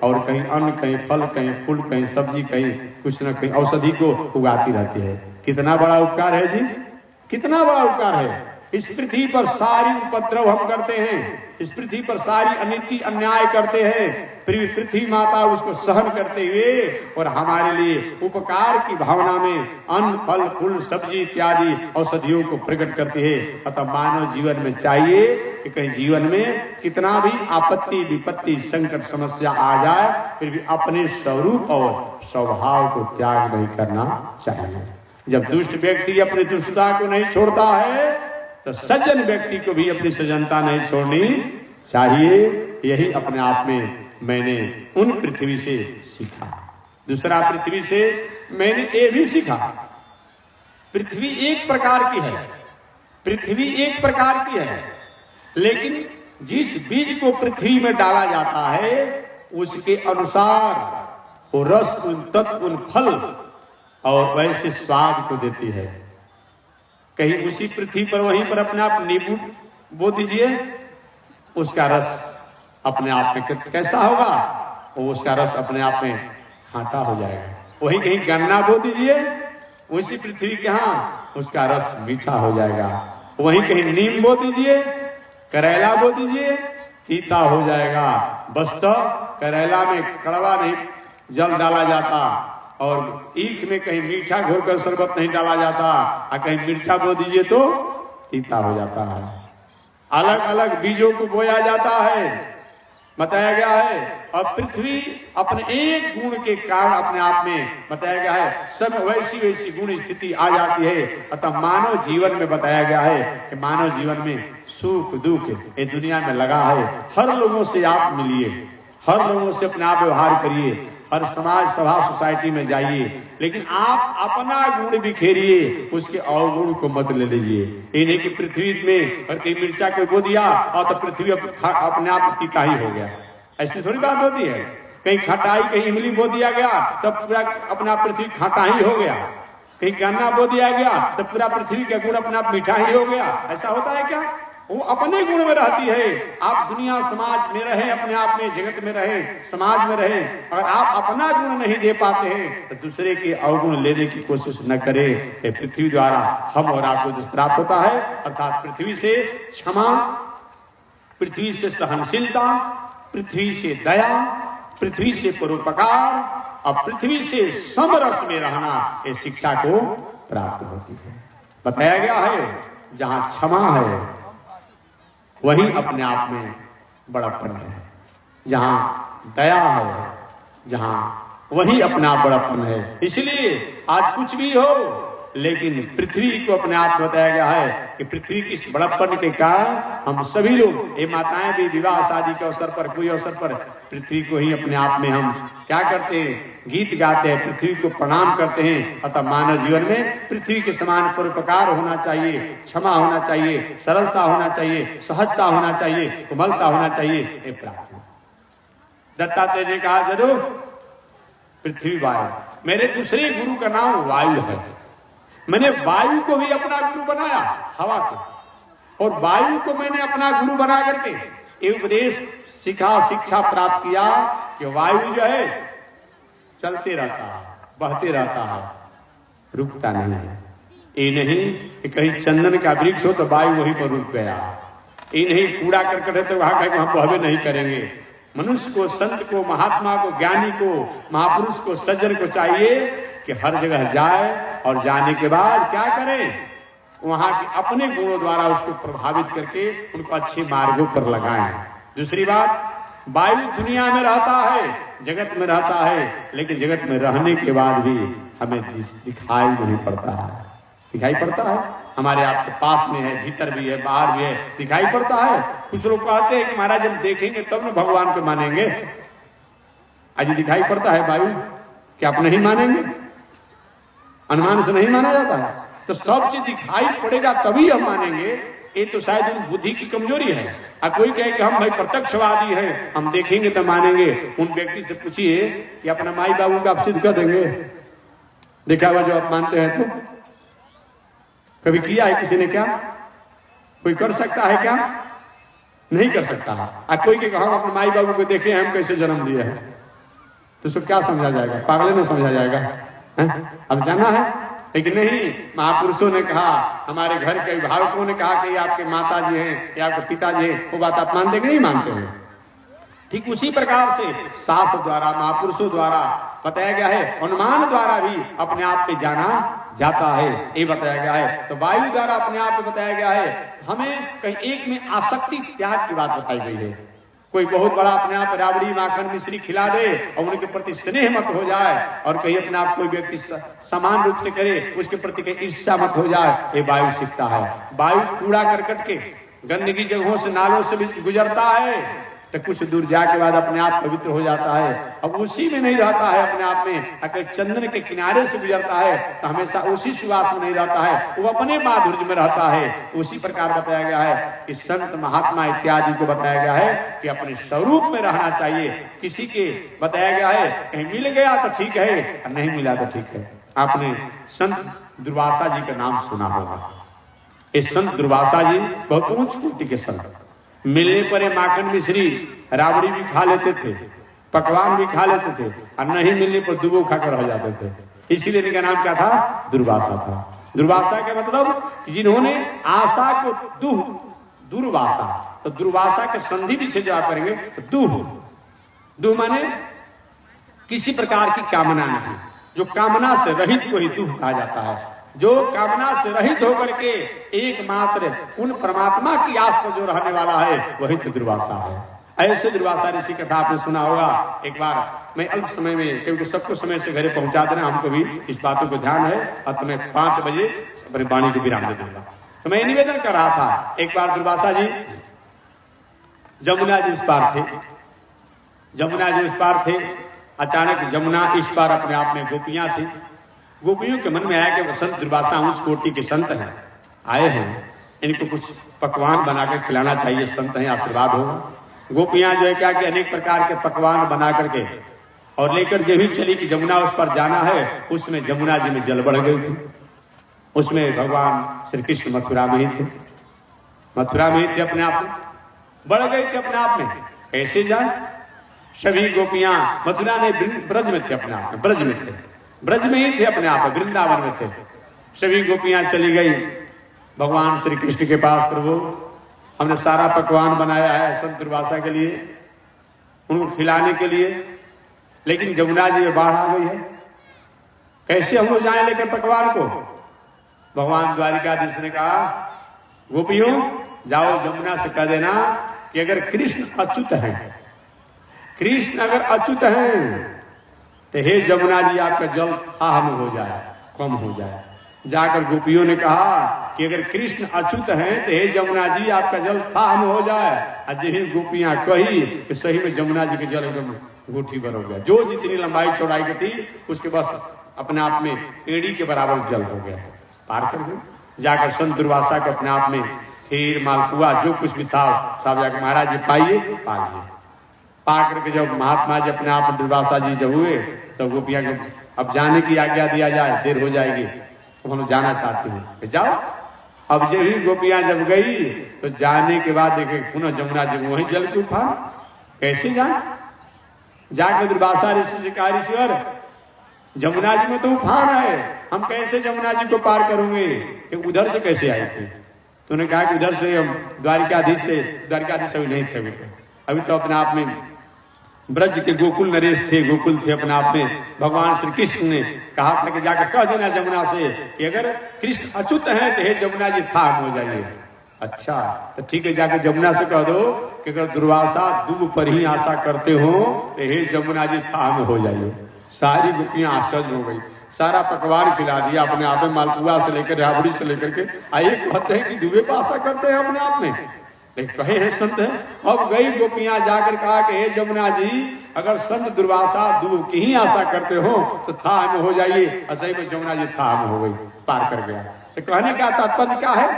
और कहीं अन्न, कहीं फल, कहीं फूल, कहीं सब्जी, कहीं कुछ न कहीं औषधि को उगाती रहती है। कितना बड़ा उपकार है जी, कितना बड़ा उपकार है। इस पृथ्वी पर सारी उपद्रव हम करते हैं, इस पृथ्वी पर सारी अनीति अन्याय करते हैं, फिर पृथ्वी माता उसको सहन करते हुए और हमारे लिए उपकार की भावना में अन्न, फल, फूल, सब्जी इत्यादि औषधियों को प्रकट करती है। अतः मानव जीवन में चाहिए कि कहीं जीवन में कितना भी आपत्ति, विपत्ति, संकट, समस्या आ जाए, फिर भी अपने स्वरूप और स्वभाव को त्याग नहीं करना चाहिए। जब दुष्ट व्यक्ति अपनी दुष्टता को नहीं छोड़ता है तो सज्जन व्यक्ति को भी अपनी सज्जनता नहीं छोड़नी चाहिए। यही अपने आप में मैंने उन पृथ्वी से सीखा। दूसरा, पृथ्वी से मैंने ये भी सीखा, पृथ्वी एक प्रकार की है, पृथ्वी एक प्रकार की है, लेकिन जिस बीज को पृथ्वी में डाला जाता है उसके अनुसार वो रस, उन तत्व, उन फल और वैसे स्वाद को देती है। कहीं उसी पृथ्वी पर वहीं पर अपने आप नींबू बो दीजिए, उसका रस अपने आप में कैसा होगा, वो उसका रस अपने आप में खाटा हो जाएगा। वहीं कहीं गन्ना बो दीजिए उसी पृथ्वी के यहाँ, उसका रस मीठा हो जाएगा। वहीं कहीं नीम बो दीजिए, करेला बो दीजिए, तीता हो जाएगा। बस तो करेला में कड़वा नहीं जल डाला जाता, और ईख में कहीं मीठा घोरकर शरबत नहीं डाला जाता, और कहीं मिर्चा बो दीजिए तो तीता हो जाता है। अलग अलग बीजों को बोया जाता है, बताया गया है। और पृथ्वी अपने एक गुण के कारण अपने आप में बताया गया है सब वैसी वैसी गुण स्थिति आ जाती है। अतः मानव जीवन में बताया गया है कि मानव जीवन में सुख दुख ये दुनिया में लगा है। हर लोगों से आप मिलिए, हर लोगों से अपने आप व्यवहार करिए, हर समाज सभा सोसाइटी में जाइए, लेकिन आप अपना गुण बिखेरिए, उसके अवगुण को मत ले लीजिए। इन्हीं की पृथ्वी में और कहीं मिर्चा को बो दिया और तो पृथ्वी अपने आप तीता ही हो गया, ऐसी थोड़ी बात होती है। कहीं खटाई, कहीं इमली बो दिया गया तब पूरा अपना पृथ्वी खटा ही हो गया, कहीं गन्ना बो दिया गया तब पूरा पृथ्वी का गुण अपना मीठा ही हो गया। ऐसा होता है क्या? वो अपने गुण में रहती है। आप दुनिया समाज में रहे, अपने आप में जगत में रहे, समाज में रहे, अगर आप अपना गुण नहीं दे पाते हैं तो दूसरे के अवगुण लेने की कोशिश न करें। पृथ्वी द्वारा हम और आपको जो प्राप्त होता है, अर्थात पृथ्वी से क्षमा, पृथ्वी से सहनशीलता, पृथ्वी से दया, पृथ्वी से परोपकार और पृथ्वी से समरस में रहना, ये शिक्षा को प्राप्त होती है। बताया गया है जहां क्षमा है वही अपने आप में बड़ापन है, जहां दया है जहां वही अपना बड़ापन है। इसलिए आज कुछ भी हो, लेकिन पृथ्वी को अपने आप बताया गया है कि पृथ्वी की इस बड़प्पन के कारण हम सभी लोग, ये माताएं भी विवाह शादी के अवसर पर, कोई अवसर पर पृथ्वी को ही अपने आप में हम क्या करते हैं, गीत गाते हैं, पृथ्वी को प्रणाम करते हैं। अतः मानव जीवन में पृथ्वी के समान परोपकार होना चाहिए, क्षमा होना चाहिए, सरलता होना चाहिए, सहजता होना चाहिए, कोमलता होना चाहिए। ये प्रार्थना दत्तात्रेय ने कहा, जरूर पृथ्वी वायु, मेरे दूसरे गुरु का नाम वायु है। मैंने वायु को भी अपना गुरु बनाया, हवा को, और वायु को मैंने अपना गुरु बना करके ये उपदेश सिखा, शिक्षा प्राप्त किया कि वायु जो है चलते रहता है, बहते रहता है, रुकता नहीं है। ये नहीं कि कहीं चंदन का वृक्ष हो तो वायु वहीं पर रुक गया, ये नहीं कूड़ा करकट है तो वहां कहीं हम बहवे नहीं करेंगे। मनुष्य को, संत को, महात्मा को, ज्ञानी को, महापुरुष को, सज्जन को चाहिए कि हर जगह जाए और जाने के बाद क्या करें, वहां के अपने गुणों द्वारा उसको प्रभावित करके उनको अच्छे मार्गों पर लगाएं। दूसरी बात, वायु दुनिया में रहता है, जगत में रहता है, लेकिन जगत में रहने के बाद भी हमें दिखाई नहीं पड़ता है। दिखाई पड़ता है, हमारे आपके पास में है, भीतर भी है, बाहर भी है, दिखाई पड़ता है। कुछ लोग कहते हैं कि महाराज जब देखेंगे तब न भगवान को मानेंगे। आज दिखाई पड़ता है वायु, क्या आप नहीं मानेंगे? अनुमान से नहीं माना जाता है, तो सब चीज दिखाई पड़ेगा तभी हम मानेंगे। ये तो शायद उन बुद्धि की कमजोरी है। अब कोई कहे कि हम भाई प्रत्यक्षवादी हैं, हम देखेंगे तो मानेंगे। उन व्यक्ति से पूछिए कि अपना माई बाबू का आप सिद्ध कर देंगे? देखा हुआ जो आप मानते हैं तो कभी किया है किसी ने? क्या कोई कर सकता है? क्या नहीं कर सकता है। अब कोई के हम अपने माई बाबू को देखे हम कैसे जन्म दिए हैं, तो उसको क्या समझा जाएगा? पागल में समझा जाएगा है? अब जाना है, लेकिन नहीं, महापुरुषों ने कहा, हमारे घर के अभिभावकों ने कहा कि ये आपके माता जी हैं, ये आपके पिताजी हैं, वो बात आप मानते कि नहीं मानते हैं? ठीक उसी प्रकार से शास्त्र द्वारा, महापुरुषों द्वारा बताया गया है, अनुमान द्वारा भी अपने आप पे जाना जाता है, ये बताया गया है। तो वायु द्वारा अपने आप पे बताया गया है। हमें कहीं एक में आसक्ति त्याग की बात बताई गई है। कोई बहुत बड़ा अपने आप राबड़ी, माखन, मिश्री खिला दे और उनके प्रति स्नेह मत हो जाए, और कहीं अपने आप कोई व्यक्ति समान रूप से करे, उसके प्रति कहीं ईर्ष्या मत हो जाए, ये वायु सीखता है। वायु कूड़ा करकट के गंदगी जगहों से, नालों से भी गुजरता है, तो कुछ दूर जाके बाद अपने आप पवित्र हो जाता है। अब उसी में नहीं रहता है अपने आप में, अगर चंदन के किनारे से गुजरता है तो हमेशा उसी सुवास में नहीं रहता है, वो अपने माधुर्य में रहता है। उसी प्रकार बताया गया है कि संत महात्मा इत्यादि को बताया गया है कि अपने स्वरूप में रहना चाहिए। किसी के बताया गया है कहीं मिल गया तो ठीक है, और नहीं मिला तो ठीक है। आपने संत दुर्वासा जी का नाम सुना होगा। ये संत दुर्वासा जी बहुत उच्च कोटि के संत, मिलने पर माखन, मिश्री, राबड़ी भी खा लेते थे, पकवान भी खा लेते थे, और नहीं मिलने पर दुबो खाकर रह जाते थे। इसीलिए इनका नाम क्या था? दुर्वासा था। दुर्वासा का मतलब जिन्होंने आशा को दुर्वासा, तो दुर्वासा के संधि भी से जवाब करेंगे तो दुह माने किसी प्रकार की कामना नहीं, जो कामना से रहित को ही दुह कहा जाता है। जो कामना से रहित होकर के एकमात्र उन परमात्मा की आस पर जो रहने वाला है वही तो दुर्वासा है। ऐसे दुर्वासा ऋषि कथा आपने सुना होगा। एक बार मैं अल्प समय में, क्योंकि सबको समय से घरे पहुंचा देना, हमको भी इस बातों को ध्यान है, और तुम्हें 5 बजे अपनी वाणी को विराम दे दूंगा। तो मैं निवेदन कर रहा था, एक बार दुर्वासा जी जमुना जी उस पार थे, जमुना जी उस पार थे। अचानक जमुना इस पार अपने आप में गोपियां थी। गोपियों के मन में आया कि संत दुर्वासा उच्च कोटि के संत हैं, आए हैं, इनको कुछ पकवान बनाकर खिलाना चाहिए, संत हैं, आशीर्वाद होगा। गोपियां जो है क्या कि अनेक प्रकार के पकवान बना करके और लेकर जो ही चली कि जमुना उस पर जाना है, उसमें जमुना जी में जल बढ़ गई थी। उसमें भगवान श्री कृष्ण मथुरा में ही थे, मथुरा में ही थे, अपने आप में बढ़ गए थे अपने आप में। कैसे जाए? सभी गोपियां मथुरा ने ब्रज में थे, अपने आप में ब्रज में थे, ब्रज में ही थे, अपने आप में वृंदावन में थे। सभी गोपियां चली गई भगवान श्री कृष्ण के पास, प्रभु हमने सारा पकवान बनाया है संत दुर्वासा के लिए, उनको खिलाने के लिए, लेकिन जमुना जी में बाढ़ आ गई है, कैसे हम लोग जाए लेकर पकवान को? भगवान द्वारिकाधीश ने कहा, गोपियों जाओ जमुना से कह देना कि अगर कृष्ण अच्युत हैं, कृष्ण अगर अच्युत हैं तो हे जमुना जी आपका जल थाह हो जाए, कम हो जाए। जाकर गोपियों ने कहा कि अगर कृष्ण अच्युत हैं तो हे जमुना जी आपका जल थाह हो जाए। और यही गोपियां कही कि सही में जमुना जी के जल एकदम गुठी भर हो गया, जो जितनी लंबाई चौड़ाई की थी उसके बस अपने आप में एड़ी के बराबर जल हो गया, पार कर गए। जाकर संत दुर्वासा को अपने आप में खीर, मालपुआ, जो कुछ भी था सब जाकर महाराज जी पाइए, पाइए। पा करके जब महात्मा जी अपने आप दुर्वासा जी जब हुए तो गोपियां को अब जाने की आज्ञा दिया जाए, देर हो जाएगी। उन्होंने जाना चाहती हूँ, जाओ। अब यही गोपियां जब गई तो जाने के बाद देखे पुनः जमुना जी वही जल के उठा, कैसे जाए? जाके दुर्वासा ऋषि से कहा, ऋषिवर जमुना जी में तो उफान है, हम कैसे जमुना जी को पार करेंगे? उधर से कैसे आए थे? तूने कहा कि उधर से हम द्वारिकाधीश अभी नहीं थे, अभी तो अपने आप में ब्रज के गोकुल नरेश थे, गोकुल थे अपने आप में। भगवान श्री कृष्ण ने कहा था कि जाकर कह देना जमुना से कि अगर कृष्ण अच्युत हैं तो हे जमुना जी थाम हो जाइए। अच्छा तो ठीक है, जाकर जमुना से कह दो कि अगर दुर्वासा दूब पर ही आशा करते हो तो हे जमुना जी थाम हो जाइए। सारी गोपियां आश्चर्य हो गई, सारा पकवान खिला दिया अपने आप में, मालपुआ से लेकर राबड़ी से लेकर के। आइए कहते हैं कि दूबे पर आशा करते हैं अपने आप में, कहे हैं संत है। अब गई गोपियां जाकर कहा कि हे जमुना जी अगर संत दुर्वासा दूब की ही आशा करते हो तो थाम हो जाइए। असही में जमुना जी थाम हो गई, पार कर गया। तो कहने का तात्पर्य क्या है?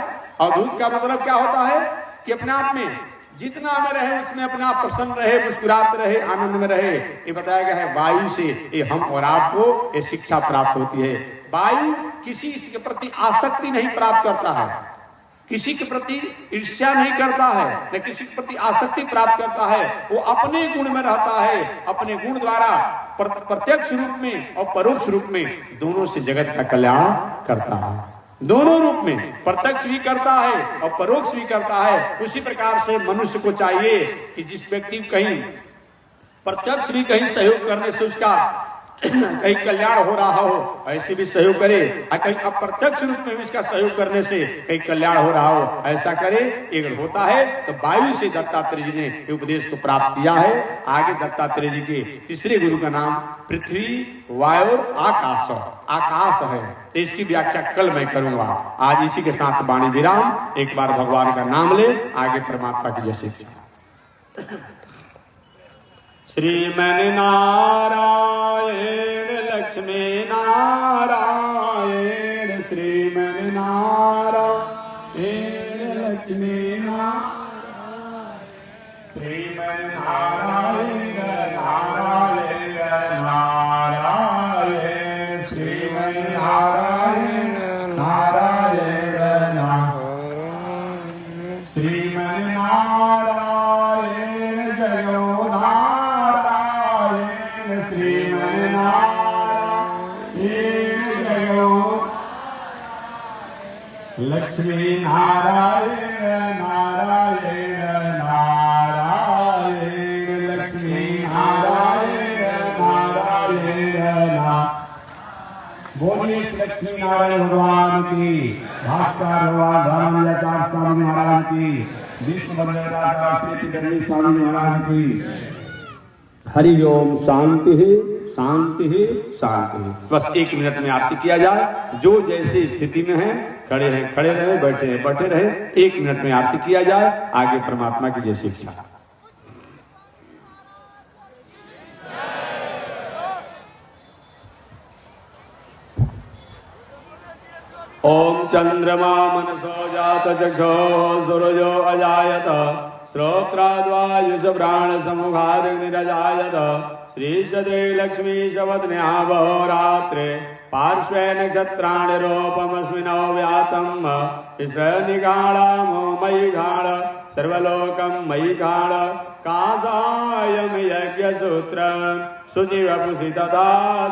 अवधूत का मतलब क्या होता है कि अपने आप में जितना में रहे उसमें अपना प्रसन्न रहे, मुस्कुराते रहे, आनंद में रहे। ये बताया गया है वायु से ये हम और आपको ये शिक्षा प्राप्त होती है। वायु किसी के प्रति आसक्ति नहीं प्राप्त करता है, किसी के प्रति ईर्ष्या नहीं करता है, न किसी के प्रति आसक्ति प्राप्त करता है। वो अपने गुण में रहता है, अपने गुण द्वारा प्रत्यक्ष रूप में और परोक्ष रूप में दोनों से जगत का कल्याण करता है। दोनों रूप में प्रत्यक्ष भी करता है और परोक्ष भी करता है। उसी प्रकार से मनुष्य को चाहिए कि जिस व्यक्ति कहीं प्रत्यक्ष भी कहीं सहयोग करने से उसका कहीं कल्याण हो रहा हो ऐसे भी सहयोग करे, और कहीं अप्रत्यक्ष रूप में भी इसका सहयोग करने से कहीं कल्याण हो रहा हो ऐसा करे। अगर होता है तो वायु से दत्तात्रेय जी ने उपदेश को प्राप्त किया है। आगे दत्तात्रेय जी के तीसरे गुरु का नाम पृथ्वी वायु आकाश आकाश है। तो इसकी व्याख्या कल मैं करूंगा। आज इसी के साथ वाणी विराम। एक बार भगवान का नाम ले, आगे परमात्मा की जय शिक्षा। श्रीमन नारायण लक्ष्मी नारायण, श्रीमन नारायण लक्ष्मी नारायण, श्रीमन नारायण नारायण नारायण, श्रीमन नारायण नारायण नारायण, श्रीमन नारायण जयो लक्ष्मी नारायण नारायण नारायण, लक्ष्मी नारायण नारायण नारायण। बोलिए लक्ष्मी नारायण भगवान की, भास्कर भगवान रामानुजाचार्य स्वामी महाराज की, विश्व बंदराचार्य श्री गणेश स्वामी महाराज की। हरि ओम। शांति शांति शांति। बस 1 मिनट में आरती किया जाए। जो जैसी स्थिति में है, खड़े हैं खड़े रहे, बैठे हैं बैठे रहे। 1 मिनट में आरती किया जाए। आगे परमात्मा की जय शिक्षा। ओम चंद्रमा मनसो जात चक्षो सूरजो अजायत, श्रोत्राद्वायुष प्राण समुखाग्निरजायत, श्रीशदे लक्ष्मी शवदन्यावहो रात्रे, पार्श्वे नक्षत्राणि रूपमस्मिनो व्यातम्, निगाढामो मयि गाढ सर्वलोकं मयि गाढ, कासायं यज्ञसूत्रं शुचिवपुषि तदा